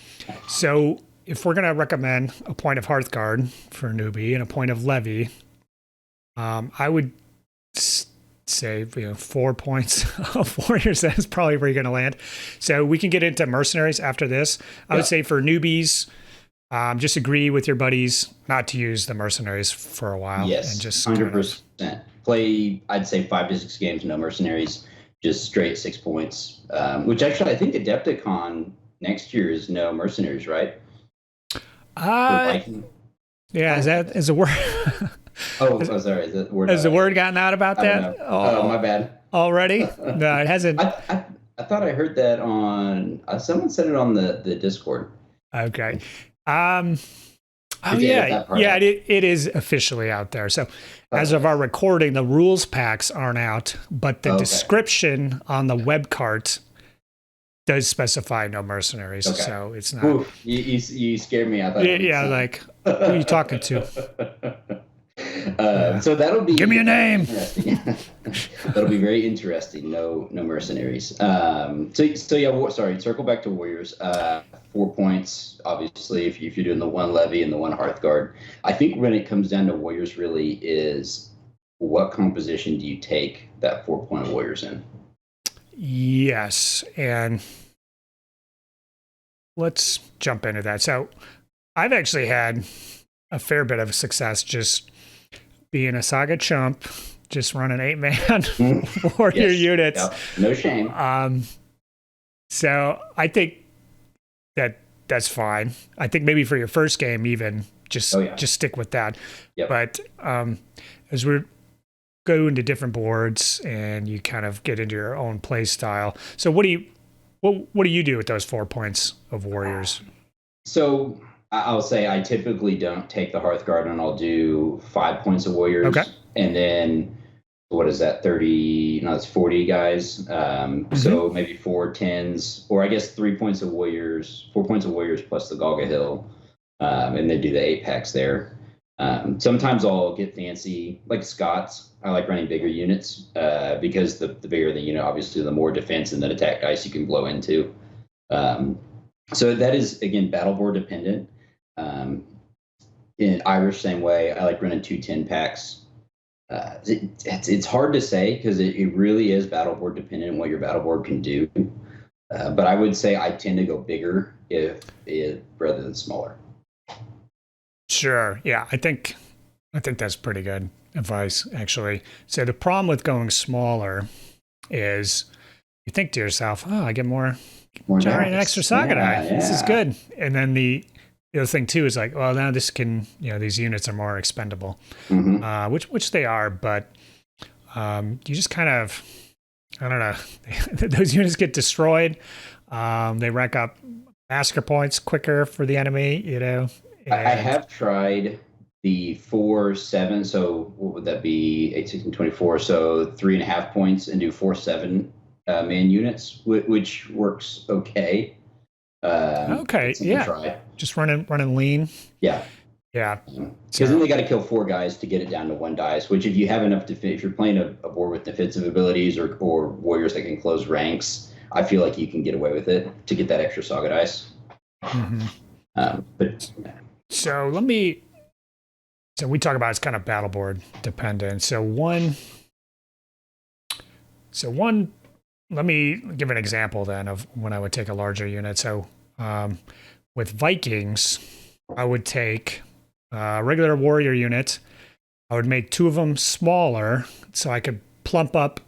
So if we're going to recommend a point of Hearthguard for a newbie and a point of levy, I would say 4 points of warriors. That's probably where you're going to land. So we can get into mercenaries after this. I would say for newbies, just agree with your buddies not to use the mercenaries for a while. Yes, and just 100%. Play, I'd say 5 to 6 games, no mercenaries, just straight 6 points. Which actually, I think Adepticon next year is no mercenaries, right? Yeah, is the word? Sorry. Is that word? Has the word gotten out about that? Oh, my bad. Already? No, it hasn't. I thought I heard that on. Someone said it on the Discord. Okay. It is officially out there. So as of our recording, the rules packs aren't out, but the description on the web cart does specify no mercenaries. Okay. So it's not. Ooh, you scared me. I thought. Yeah, like who are you talking to? So that'll be. Give me a name. That'll be very interesting. No mercenaries. Circle back to warriors. 4 points, obviously, if you're doing the 1 levy and the 1 Hearthguard. I think when it comes down to warriors, really is what composition do you take that 4-point warriors in? Yes, and let's jump into that. So I've actually had a fair bit of success just being a Saga chump, just running 8-man warrior units. Yep. No shame. So I think that's fine. I think maybe for your first game, even just stick with that. Yep. But as we're going to different boards and you kind of get into your own play style. So what do you do with those 4 points of warriors? So I'll say I typically don't take the Hearthguard, and I'll do 5 points of warriors. Okay. And then what is that? 30? No, it's 40 guys. So maybe 4 10s, or I guess 3 points of warriors, 4 points of warriors plus the Galga Hill, and then do the 8-packs there. Sometimes I'll get fancy, like Scots. I like running bigger units because the bigger the unit, obviously, the more defense and then attack dice you can blow into. So that is, again, battle board dependent. In Irish, same way. I like running 2 10-packs. It's hard to say because it really is battle board dependent on what your battle board can do. But I would say I tend to go bigger rather than smaller. Sure. Yeah, I think that's pretty good advice, actually. So the problem with going smaller is you think to yourself, "Oh, I get more generate an extra Saga die. This is good." And then the other thing too is like, well, now this can, these units are more expendable, which they are, but you just kind of, I don't know, those units get destroyed. They rack up massacre points quicker for the enemy, I have tried the 4/7, so what would that be? 8, 16, 24. So 3.5 points and do 4/7 man units, which works okay. Okay, yeah. Try. Just running lean. Yeah. Yeah. Because then they got to kill 4 guys to get it down to 1 dice, which if you have enough if you're playing a board with defensive abilities or warriors that can close ranks, I feel like you can get away with it to get that extra Saga dice. So we talk about it's kind of battle board dependent. So one, let me give an example then of when I would take a larger unit. So with Vikings, I would take a regular warrior unit. I would make 2 of them smaller so I could plump up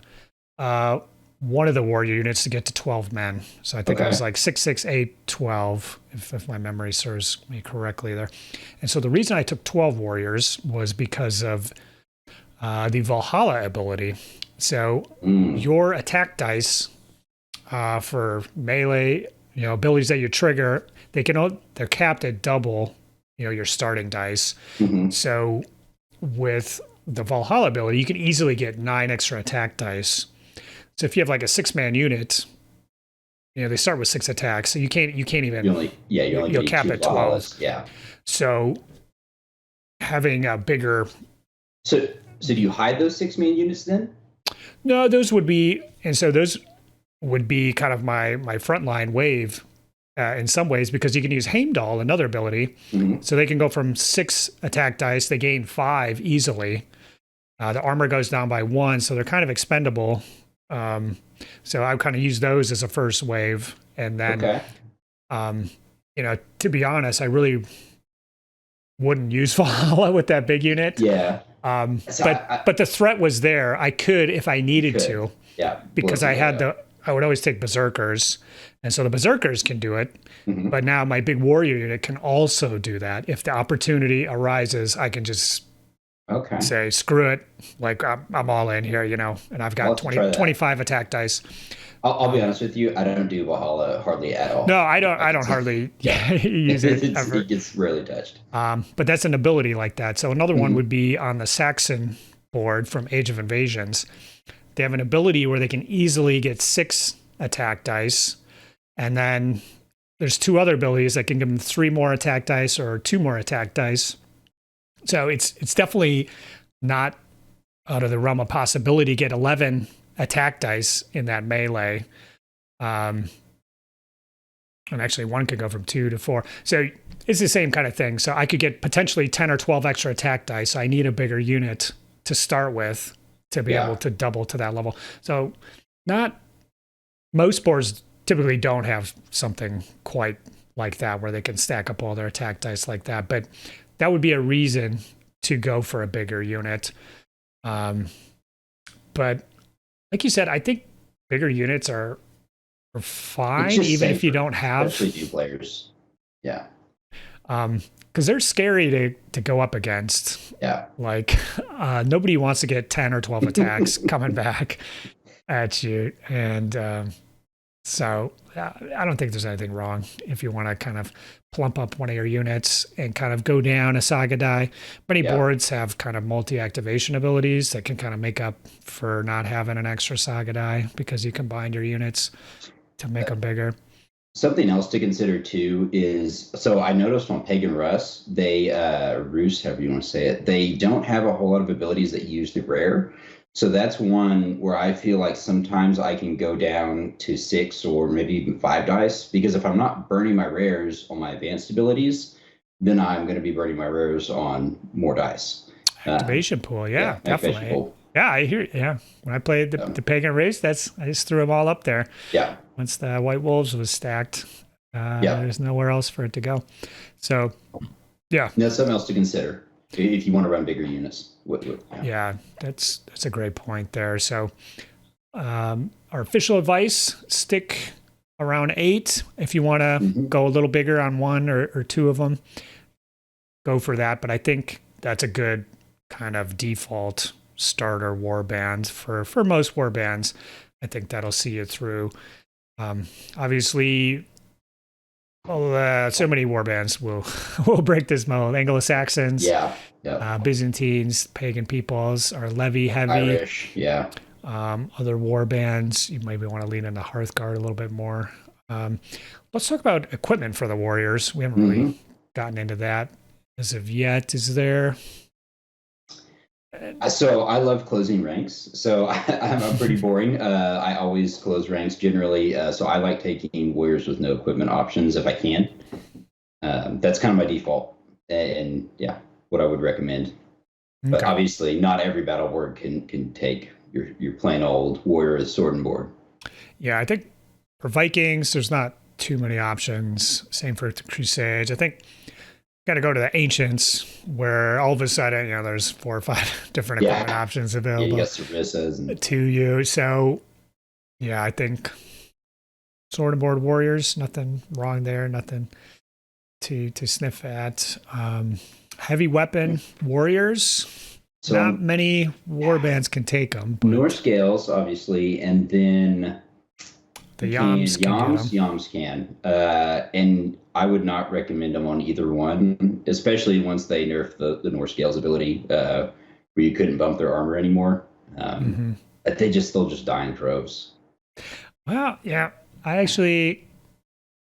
one of the warrior units to get to 12 men. So I think it was like 6, 6, 8, 12, if my memory serves me correctly there. And so the reason I took 12 warriors was because of the Valhalla ability. So your attack dice for melee, abilities that you trigger, they're capped at double, your starting dice. So with the Valhalla ability, you can easily get 9 extra attack dice. So if you have like a 6-man unit, they start with 6 attacks, so you can't even. You'll cap at 12. Yeah. So having a bigger. So do you hide those 6-man units then? No, those would be kind of my frontline wave in some ways, because you can use Heimdall, another ability, so they can go from 6 attack dice, they gain 5 easily. The armor goes down by 1, so they're kind of expendable. So I kind of use those as a first wave, and then, to be honest, I really wouldn't use Valhalla with that big unit. Yeah. But the threat was there. I could if I needed to. Yeah. Because I would always take berserkers, and so the berserkers can do it. But now my big warrior unit can also do that. If the opportunity arises, I can just say, screw it. Like I'm all in here, and I've got 25 attack dice. I'll be honest with you. I don't do Valhalla hardly at all. No, I don't hardly use it ever. It gets rarely touched. But that's an ability like that. So another one would be on the Saxon board from Age of Invasions. They have an ability where they can easily get 6 attack dice. And then there's 2 other abilities that can give them 3 more attack dice or 2 more attack dice. So it's definitely not out of the realm of possibility to get 11 attack dice in that melee. And actually one could go from 2 to 4. So it's the same kind of thing. So I could get potentially 10 or 12 extra attack dice. I need a bigger unit to start with to be able to double to that level. So most boards typically don't have something quite like that where they can stack up all their attack dice like that. But that would be a reason to go for a bigger unit. But like you said, I think bigger units are fine, even if you don't have. Especially new players. Yeah. Because they're scary to go up against. Yeah. Like nobody wants to get 10 or 12 attacks coming back at you. And so I don't think there's anything wrong if you want to kind of plump up one of your units and kind of go down a Saga die. Many boards have kind of multi-activation abilities that can kind of make up for not having an extra Saga die because you combine your units to make them bigger. Something else to consider too is, so I noticed on Pagan Rus, Rus, however you want to say it, they don't have a whole lot of abilities that use the rare. So that's one where I feel like sometimes I can go down to 6 or maybe even 5 dice, because if I'm not burning my rares on my advanced abilities, then I'm going to be burning my rares on more dice. Activation pool, yeah, activation definitely. pool. Yeah, I hear. Yeah, when I played the pagan race, I just threw them all up there. Yeah. Once the White Wolves was stacked, there's nowhere else for it to go. So, yeah. That's something else to consider if you want to run bigger units. Yeah, that's a great point there. So, our official advice: stick around 8. If you want to go a little bigger on one or two of them, go for that. But I think that's a good kind of default starter warband for most warbands. I think that'll see you through. Obviously, so many warbands will break this mold. Anglo-Saxons, Byzantines, pagan peoples are levy heavy. Irish, other warbands, you maybe want to lean into Hearthguard a little bit more. Let's talk about equipment for the warriors. We haven't really gotten into that as of yet. Is there? So I love closing ranks. So I'm pretty boring. I always close ranks generally. So I like taking warriors with no equipment options if I can. That's kind of my default, and what I would recommend. Okay. But obviously, not every battle board can take your plain old warrior with sword and board. Yeah, I think for Vikings, there's not too many options. Same for the Crusades. I think got to go to the Ancients, where all of a sudden, there's 4 or 5 different equipment options available. You got services to you. So, I think sword and board warriors, nothing wrong there, nothing to sniff at. Heavy weapon warriors, so not many warbands can take them. Norse Gales, obviously, and then the Yams can. And I would not recommend them on either one, especially once they nerf the Norse Gales ability, where you couldn't bump their armor anymore. They'll just die in droves. Well, yeah, I actually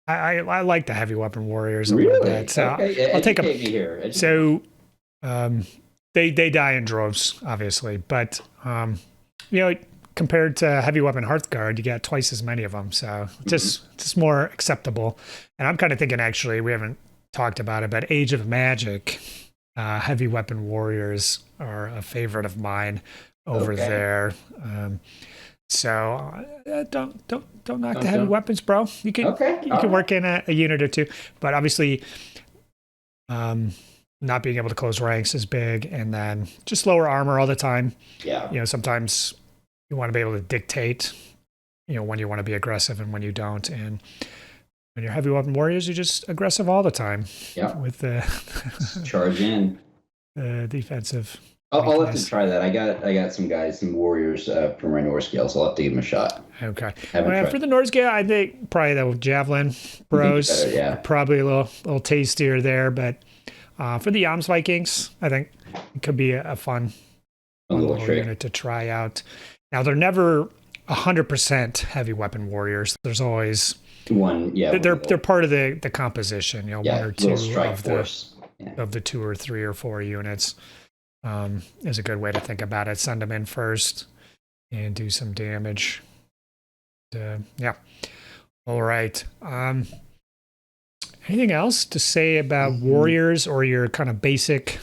I like the heavy weapon warriors a little bit. So okay. I'll take them here. So they die in droves, obviously, but compared to heavy weapon Hearthguard, you get twice as many of them. So just more acceptable. And I'm kind of thinking, actually, we haven't talked about it, but Age of Magic, heavy weapon warriors are a favorite of mine over there. So don't knock the heavy weapons, bro. You can work in a unit or two, but obviously, not being able to close ranks is big, and then just lower armor all the time. Yeah. Sometimes you want to be able to dictate, when you want to be aggressive and when you don't. And when you're heavy weapon warriors, you're just aggressive all the time. Yeah. With the charge in. The defensive. I'll have to try that. I got some warriors from my Norse Gale, so I'll have to give them a shot. Okay. For the Norse Gale, I think probably the Javelin Bros. Probably a little tastier there, but for the Yams Vikings, I think it could be a fun little unit to try out. Now, they're never 100% heavy weapon warriors. There's always one. Yeah, they're part of the composition. One or two of the 2 or 3 or 4 units. Is a good way to think about it. Send them in first and do some damage. All right. Anything else to say about warriors or your kind of basic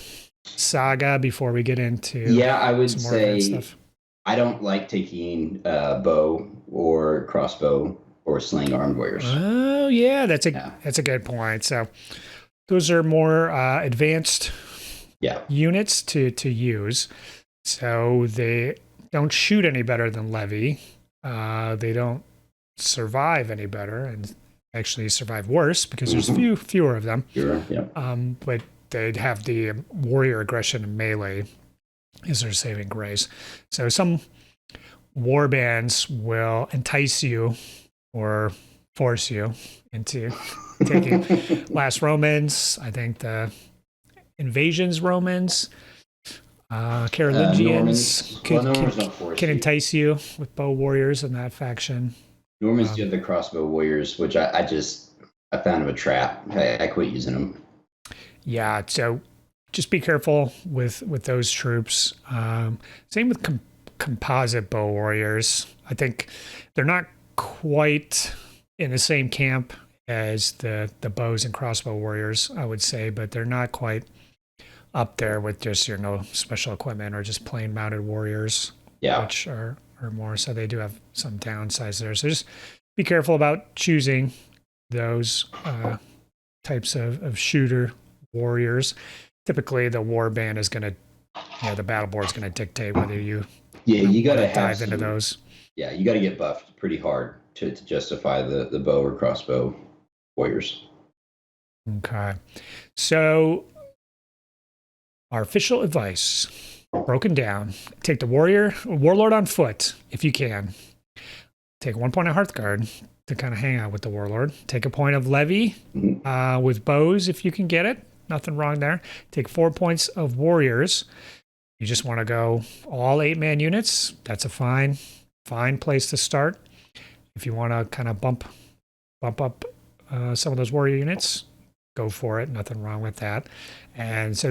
saga before we get into I would say stuff? I don't like taking bow or crossbow or sling armed warriors. Oh yeah, that's a good point. So those are more advanced units to use. So they don't shoot any better than levy. They don't survive any better, and actually survive worse because there's fewer of them. But they'd have the warrior aggression and melee is their saving grace. So some war bands will entice you or force you into taking Last Romans. I think the Invasions Romans, Carolingians can entice you with bow warriors in that faction. Normans do the crossbow warriors, which I found them a trap. I quit using them. Yeah, so just be careful with those troops. Same with composite bow warriors. I think they're not quite in the same camp as the bows and crossbow warriors, I would say, but they're not quite up there with just your no special equipment or just plain mounted warriors, Yeah. which are more. So they do have some downsides there. So just be careful about choosing those types of shooter warriors. Typically, the warband is going to, the battle board is going to dictate whether you you got to dive into those. Yeah, you got to get buffed pretty hard to justify the bow or crossbow warriors. Okay. So our official advice, broken down: take the warlord on foot if you can. Take 1 point of Hearthguard to kind of hang out with the warlord. Take a point of levy with bows if you can get it. Nothing wrong there. Take 4 points of warriors. You just want to go all 8-man units. That's a fine place to start. If you want to kind of bump up some of those warrior units, go for it. Nothing wrong with that. And so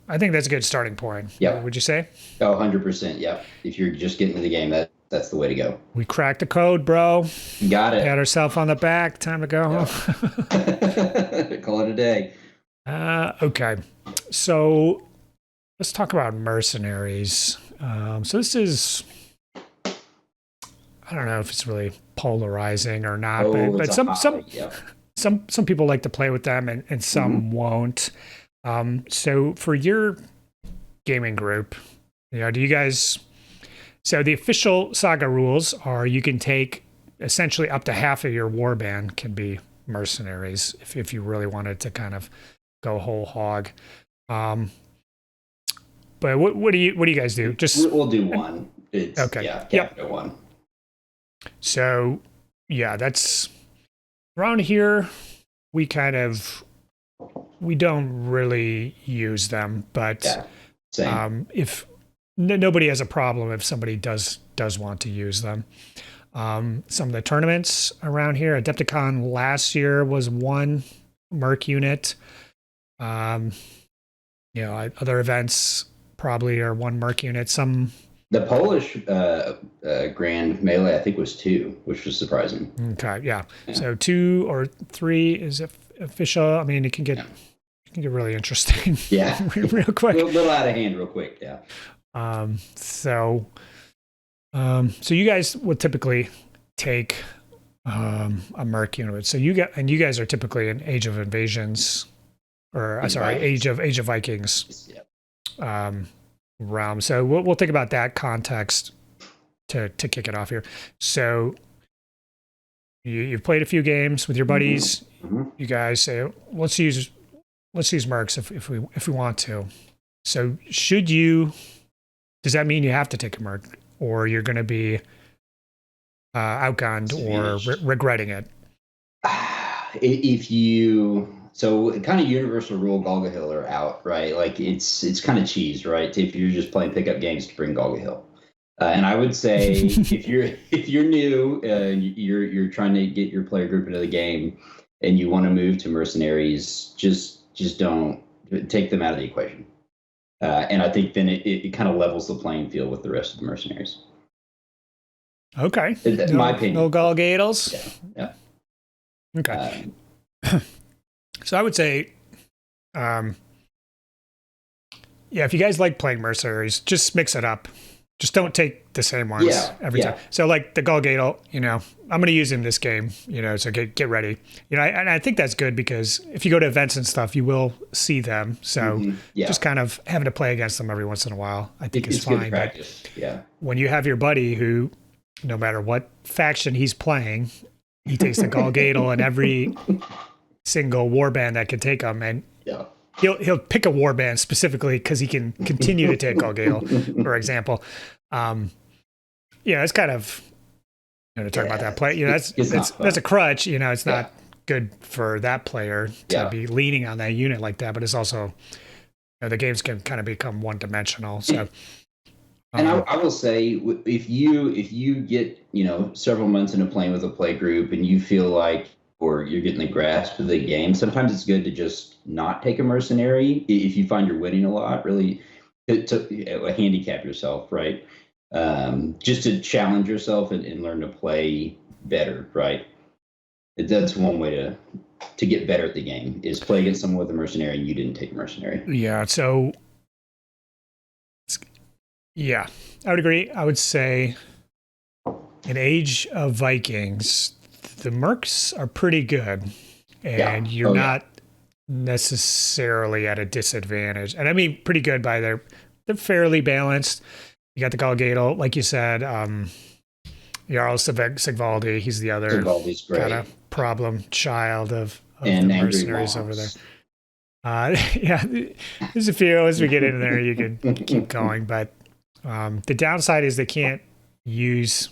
I think that's a good starting point. Yeah. Would you say? Oh, 100%. Yeah. If you're just getting into the game, that's the way to go. We cracked the code, bro. You got it. Pat ourselves on the back. Time to go home. Call it a day. Okay. So let's talk about mercenaries. So this is, I don't know if it's really polarizing or not, but some people like to play with them and some won't. So for your gaming group, do you guys? So the official Saga rules are you can take essentially up to half of your warband can be mercenaries if you really wanted to kind of go whole hog. But what do you guys do? We'll do one. It's, okay. Yeah. One. So that's around here. We don't really use them, but same. If nobody has a problem if somebody does want to use them. Some of the tournaments around here, Adepticon last year was 1 merc unit. Other events probably are 1 merc unit. The Polish Grand Melee, I think, was 2, which was surprising. Okay, yeah. So 2 or 3 is official. I mean, it can get really interesting. Yeah, real quick. A little out of hand, real quick. Yeah. So you guys would typically take a merc unit. So you guys are typically in Age of Invasions, or Age of Vikings realm. So we'll think about that context to kick it off here. So you've played a few games with your buddies. Mm-hmm. You guys say let's use mercs if we want to. So does that mean you have to take a merc, or you're going to be outgunned or regretting it? So kind of universal rule, Golgahil are out, right? Like it's kind of cheese, right? If you're just playing pickup games to bring Golgahil. And I would say if you're new and you're trying to get your player group into the game and you want to move to mercenaries, just don't take them out of the equation. And I think then it kind of levels the playing field with the rest of the mercenaries. Okay. That's my opinion. No Golgatels? Yeah. Okay. So I would say, if you guys like playing mercenaries, just mix it up. Just don't take the same ones every time. So like the Golgatel, I'm going to use him this game, so get ready. And I think that's good because if you go to events and stuff, you will see them. So just kind of having to play against them every once in a while, I think is fine. Good practice. Yeah. When you have your buddy who, no matter what faction he's playing, he takes the Golgatel and every single warband that can take him, and he'll pick a warband specifically because he can continue to take Golgatel, for example. It's kind of to talk about that play. That's a crutch. It's not good for that player to be leaning on that unit like that. But it's also the games can kind of become one dimensional. So. And I will say, if you get several months into playing with a play group and you feel like, or you're getting the grasp of the game, sometimes it's good to just not take a mercenary if you find you're winning a lot. Really, to handicap yourself, right? Just to challenge yourself and learn to play better, right? That's one way to get better at the game is play against someone with a mercenary and you didn't take a mercenary. Yeah. So, yeah, I would agree. I would say in Age of Vikings, the mercs are pretty good, and you're not necessarily at a disadvantage. And I mean, pretty good by they're fairly balanced. You got the Galgato, like you said. Jarl Sigvaldi, he's the other kind of problem child of the mercenaries over there. Yeah, there's a few. As we get into there, you can keep going. But the downside is they can't use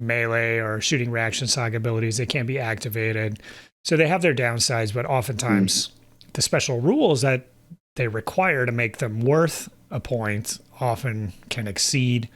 melee or shooting reaction saga abilities. They can't be activated. So they have their downsides, but oftentimes the special rules that they require to make them worth a point often can exceed,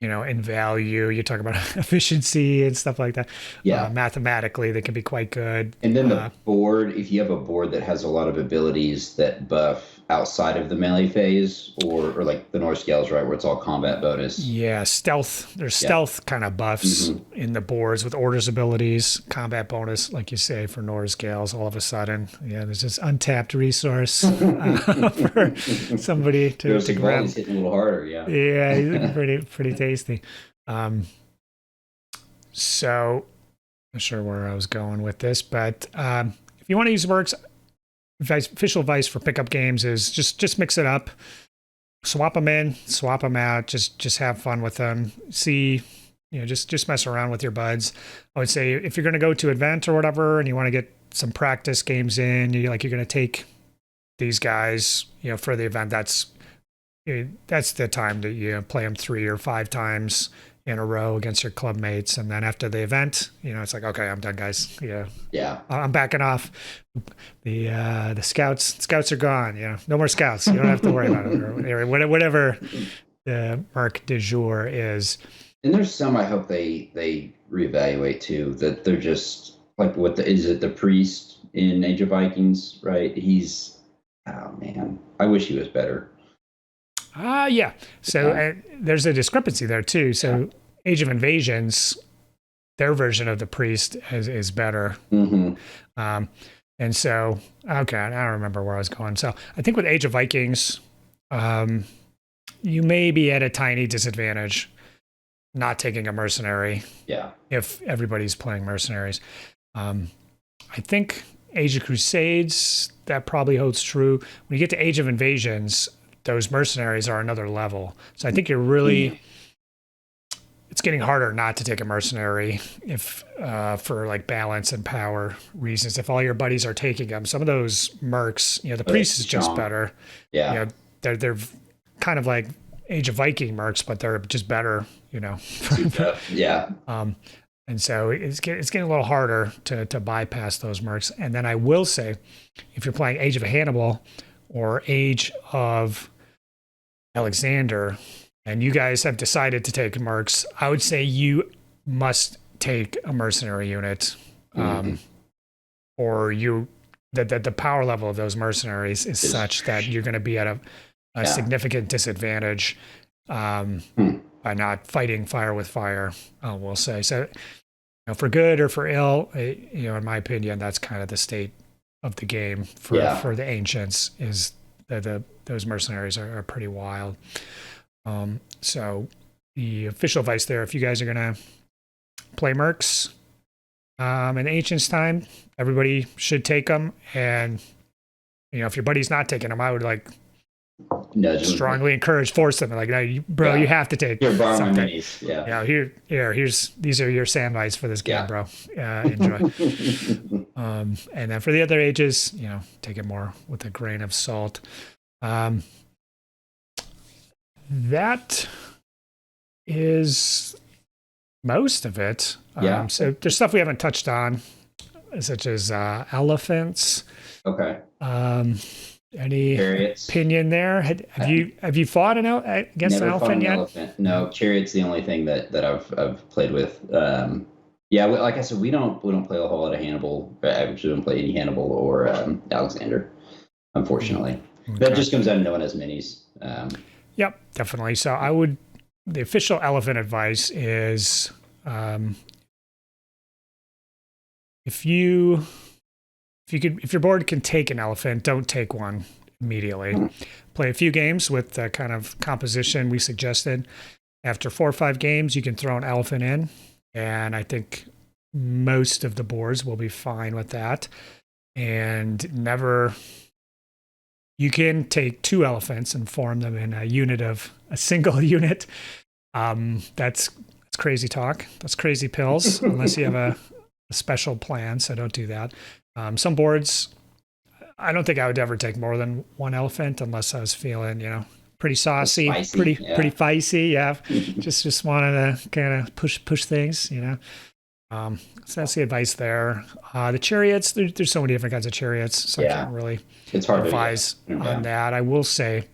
in value. You talk about efficiency and stuff like that. Yeah. Mathematically, they can be quite good. And then the board, if you have a board that has a lot of abilities that buff outside of the melee phase, or like the Norse Scales, right, where it's all combat bonus. Yeah, stealth. There's stealth kind of buffs in the boards with orders abilities, combat bonus, like you say, for Norse Scales. All of a sudden, there's this untapped resource for somebody to grab. He's hitting a little harder, yeah. Yeah, he's pretty tasty. So, I'm not sure where I was going with this, but if you want to use mercs, official advice for pickup games is just mix it up, swap them in, swap them out, just have fun with them. See, just mess around with your buds. I would say if you're going to go to an event or whatever, and you want to get some practice games in, you're going to take these guys, for the event. That's the time that you play them 3 or 5 times in a row against your club mates, and then after the event, it's like, okay, I'm done, guys. I'm backing off. The scouts are gone. No more scouts. You don't have to worry about it, or whatever the merc du jour is. And there's some I hope they reevaluate too, that they're just like, is it the priest in Age of Vikings, right? Oh man, I wish he was better. Yeah. So there's a discrepancy there too. So Age of Invasions, their version of the priest is better. And so, okay, I don't remember where I was going. So I think with Age of Vikings, you may be at a tiny disadvantage not taking a mercenary. Yeah. If everybody's playing mercenaries. I think Age of Crusades, that probably holds true. When you get to Age of Invasions, those mercenaries are another level. So I think you're really, it's getting harder not to take a mercenary if for like balance and power reasons. If all your buddies are taking them, some of those mercs, the priest is just better. Yeah. They're kind of like Age of Viking mercs, but they're just better, Yeah. And so it's getting a little harder to bypass those mercs. And then I will say, if you're playing Age of Hannibal or Age of Alexander, and you guys have decided to take mercs, I would say you must take a mercenary unit, or the power level of those mercenaries is such that you're going to be at a significant disadvantage by not fighting fire with fire. We'll say so. For good or for ill, in my opinion, that's kind of the state of the game for the ancients. Is those mercenaries are pretty wild. So the official advice there, if you guys are gonna play mercs in ancients time, everybody should take them. And if your buddy's not taking them, I would strongly encourage, force them. Like, no, you have to take something. These are your sandbites for this game, bro. Enjoy. And then for the other ages, take it more with a grain of salt. That is most of it. So there's stuff we haven't touched on, such as elephants. Okay. Any Chariots. Opinion there? Have you fought against an elephant yet? Elephant. No, Chariot's the only thing that I've played with. Like I said, we don't play a whole lot of Hannibal. I actually don't play any Hannibal or Alexander, unfortunately. Okay. That just comes down to no one has minis. Yep, definitely. So the official elephant advice is, if you if your board can take an elephant, don't take one immediately. Play a few games with the kind of composition we suggested. After 4 or 5 games, you can throw an elephant in, and I think most of the boards will be fine with that. And you can take 2 elephants and form them in a single unit. That's crazy talk. That's crazy pills, unless you have a special plan. So don't do that. Some boards, I don't think I would ever take more than 1 elephant unless I was feeling, pretty saucy, pretty feisty. Yeah. just wanted to kind of push things, So that's the advice there. The chariots, there's so many different kinds of chariots, so I can't really advise on that. I will say,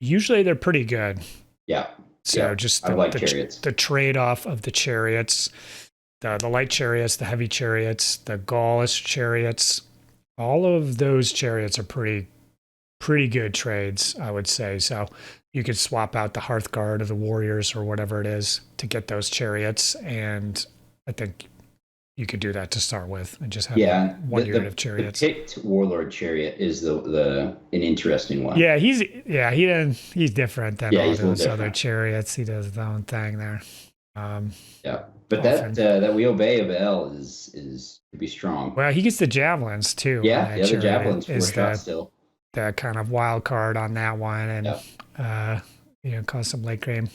usually they're pretty good. Yeah. So just the trade-off of the chariots, the light chariots, the heavy chariots, the Gaulish chariots, all of those chariots are pretty good trades, I would say. So you could swap out the Hearth Guard or the warriors or whatever it is to get those chariots, and I think you could do that to start with and just have one unit of chariots. The picked warlord chariot is an interesting one. Yeah, he's different than all those other chariots. He does his own thing there. But that we obey of L is to be strong. Well, he gets the javelins too. Yeah, the javelins is still the kind of wild card on that one, and cause some late game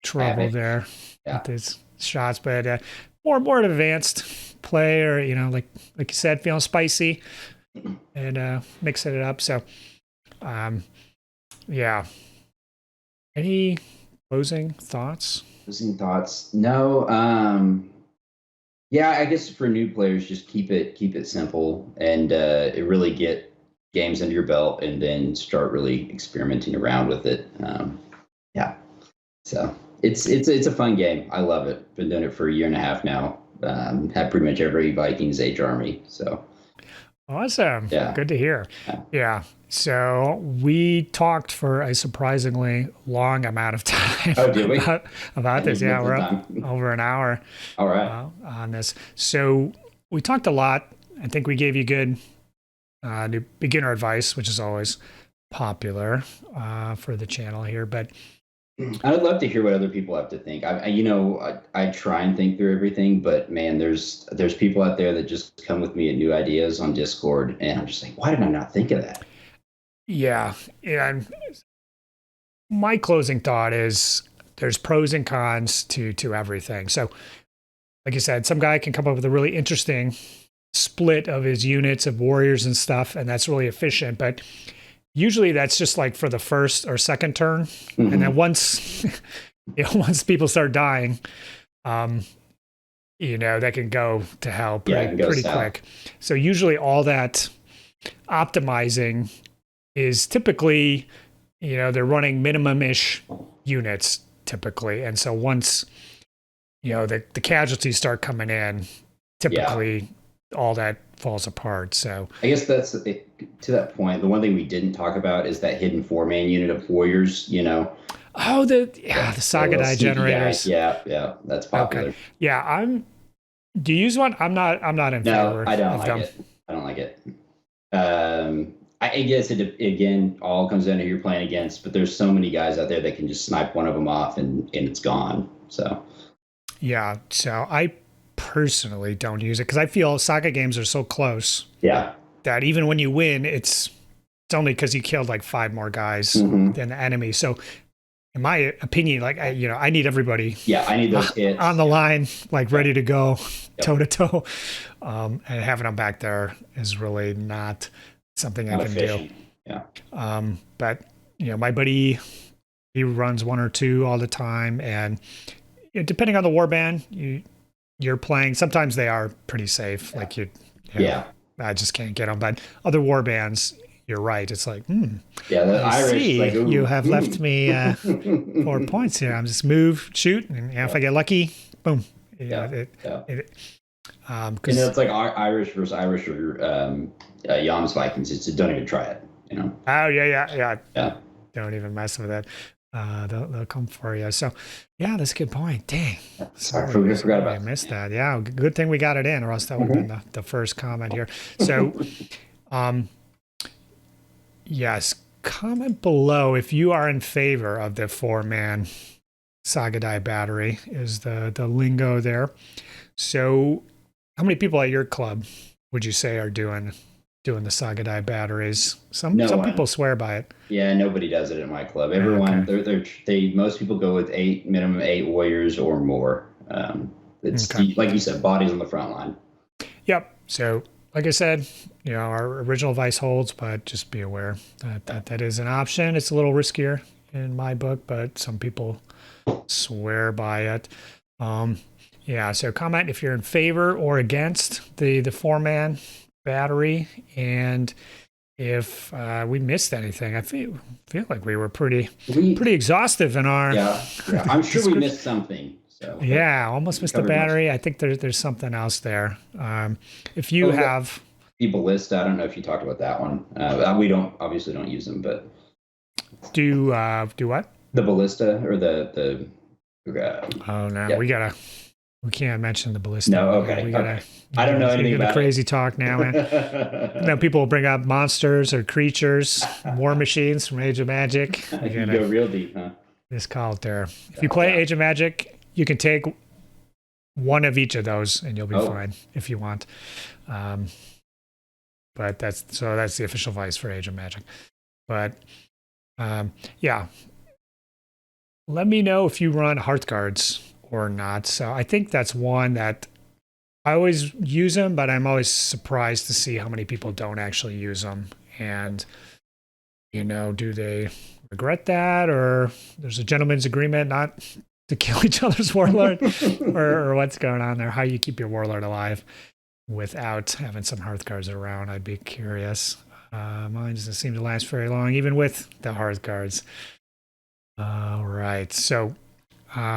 trouble there with his shots. But more advanced play, or like you said, feeling spicy and mixing it up. So, Any closing thoughts? No. I guess for new players, just keep it simple and really get games under your belt, and then start really experimenting around with it. So it's a fun game. I love it. Been doing it for 1.5 years now. Have pretty much every Vikings Age army. So awesome. Yeah. Good to hear. Yeah. So we talked for a surprisingly long amount of time. Oh, did we? about this. Yeah, we're up over an hour. All right. On this. So we talked a lot. I think we gave you good new beginner advice, which is always popular for the channel here. But I'd love to hear what other people have to think. I try and think through everything, but man, there's people out there that just come with me at new ideas on Discord, and I'm just like, why did I not think of that? Yeah. And my closing thought is there's pros and cons to everything. So like you said, some guy can come up with a really interesting split of his units of warriors and stuff, and that's really efficient. But usually that's just like for the first or second turn. Mm-hmm. And then once people start dying, that can go to hell pretty quick. So usually all that optimizing is typically, they're running minimum-ish units typically. And so once, the casualties start coming in, typically all that falls apart. So I guess that's to that point. The one thing we didn't talk about is that hidden 4-man unit of warriors. Oh, the Saga Die generators. Yeah, that's popular. Okay. Yeah, do you use one? I'm not in favor. No, I don't like it. I don't like it. I guess it again all comes down to who you're playing against, but there's so many guys out there that can just snipe one of them off and it's gone. So yeah, so I personally don't use it because I feel Saga games are so close. Yeah. That even when you win, it's only because you killed like 5 more guys than the enemy. So in my opinion, like I need everybody. Yeah, I need those hits on the line, like ready to go, toe to toe, and having them back there is really not something I can do. Yeah. But my buddy, he runs 1 or 2 all the time, and depending on the warband you're playing, sometimes they are pretty safe. Like I just can't get them. But other warbands, you're right. It's like, the Irish. You have left me 4 points here. I'm just move, shoot, and if I get lucky, boom. It's like Irish versus Irish or Yams Vikings. It's don't even try it. Oh yeah. Don't even mess with it. they'll come for you. So, yeah, that's a good point. Dang, Sorry, I forgot about I missed that. Yeah, good thing we got it in, or else that would have been the first comment here. So, yes, comment below if you are in favor of the 4-man Saga Die battery. Is the lingo there? So, how many people at your club would you say are doing the Saga Die batteries? Some people swear by it. Yeah, nobody does it in my club. Everyone, most people go with minimum 8 warriors or more. It's like you said, bodies on the front line. Yep. So, like I said, our original advice holds, but just be aware that is an option. It's a little riskier in my book, but some people swear by it. Yeah. So, comment if you're in favor or against the 4-man battery, and if we missed anything. I feel like we were pretty exhaustive in our I'm sure we missed something. So yeah, almost missed the battery. I think there's something else there. If you have the ballista, I don't know if you talked about that one. We obviously don't use them, but do what? The ballista or the oh no, we can't mention the ballista. No, okay. I don't know anything about crazy talk now, man. People will bring up monsters or creatures, war machines from Age of Magic. You go real deep, huh? Just call it there. If you play Age of Magic, you can take one of each of those and you'll be fine if you want. But that's the official advice for Age of Magic. But yeah, let me know if you run Hearth guards or not. So I think that's one that I always use them, but I'm always surprised to see how many people don't actually use them. And, do they regret that, or there's a gentleman's agreement not to kill each other's warlord, or what's going on there? How you keep your warlord alive without having some Hearth guards around? I'd be curious. Mine doesn't seem to last very long, even with the Hearth guards. All right. So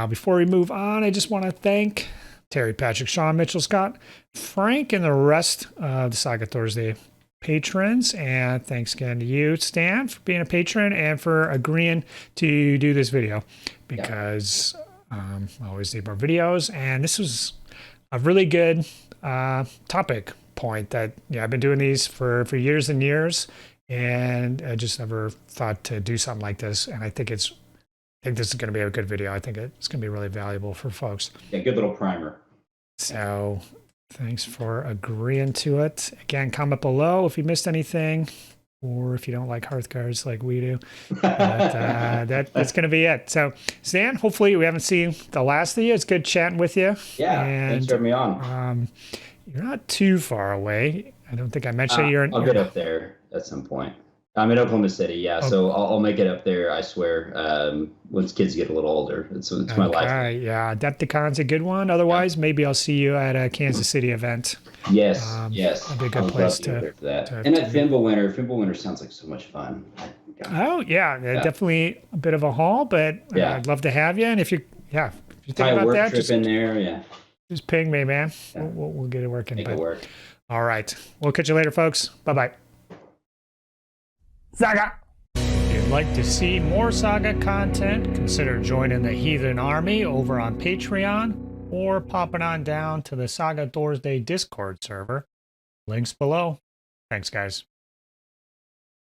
before we move on, I just want to thank Terry, Patrick, Sean, Mitchell, Scott, Frank, and the rest of the Saga Thursday patrons. And thanks again to you, Stan, for being a patron and for agreeing to do this video, because I always need more videos. And this was a really good topic point that I've been doing these for years and years, and I just never thought to do something like this. And I think this is going to be a good video. I think it's going to be really valuable for folks. Yeah, good little primer. So thanks for agreeing to it. Again, comment below if you missed anything, or if you don't like Hearth guards like we do. But that's going to be it. So, Stan, hopefully we haven't seen the last of you. It's good chatting with you. Yeah, thanks for having me on. You're not too far away. I don't think I mentioned I'll get up there at some point. I'm in Oklahoma City, so I'll make it up there, I swear, once kids get a little older. It's my life. Yeah, Adepticon's a good one. Otherwise, maybe I'll see you at a Kansas City event. Yes. That'd be a good place to that. And at Fimbulwinter sounds like so much fun. Oh, yeah, definitely a bit of a haul, but I'd love to have you. And if you think about that, just in there, just ping me, man. Yeah. We'll get it working. Make it work. All right. We'll catch you later, folks. Bye-bye. Saga! If you'd like to see more Saga content, consider joining the Heathen Army over on Patreon, or popping on down to the Saga Thursday Discord server. Links below. Thanks, guys.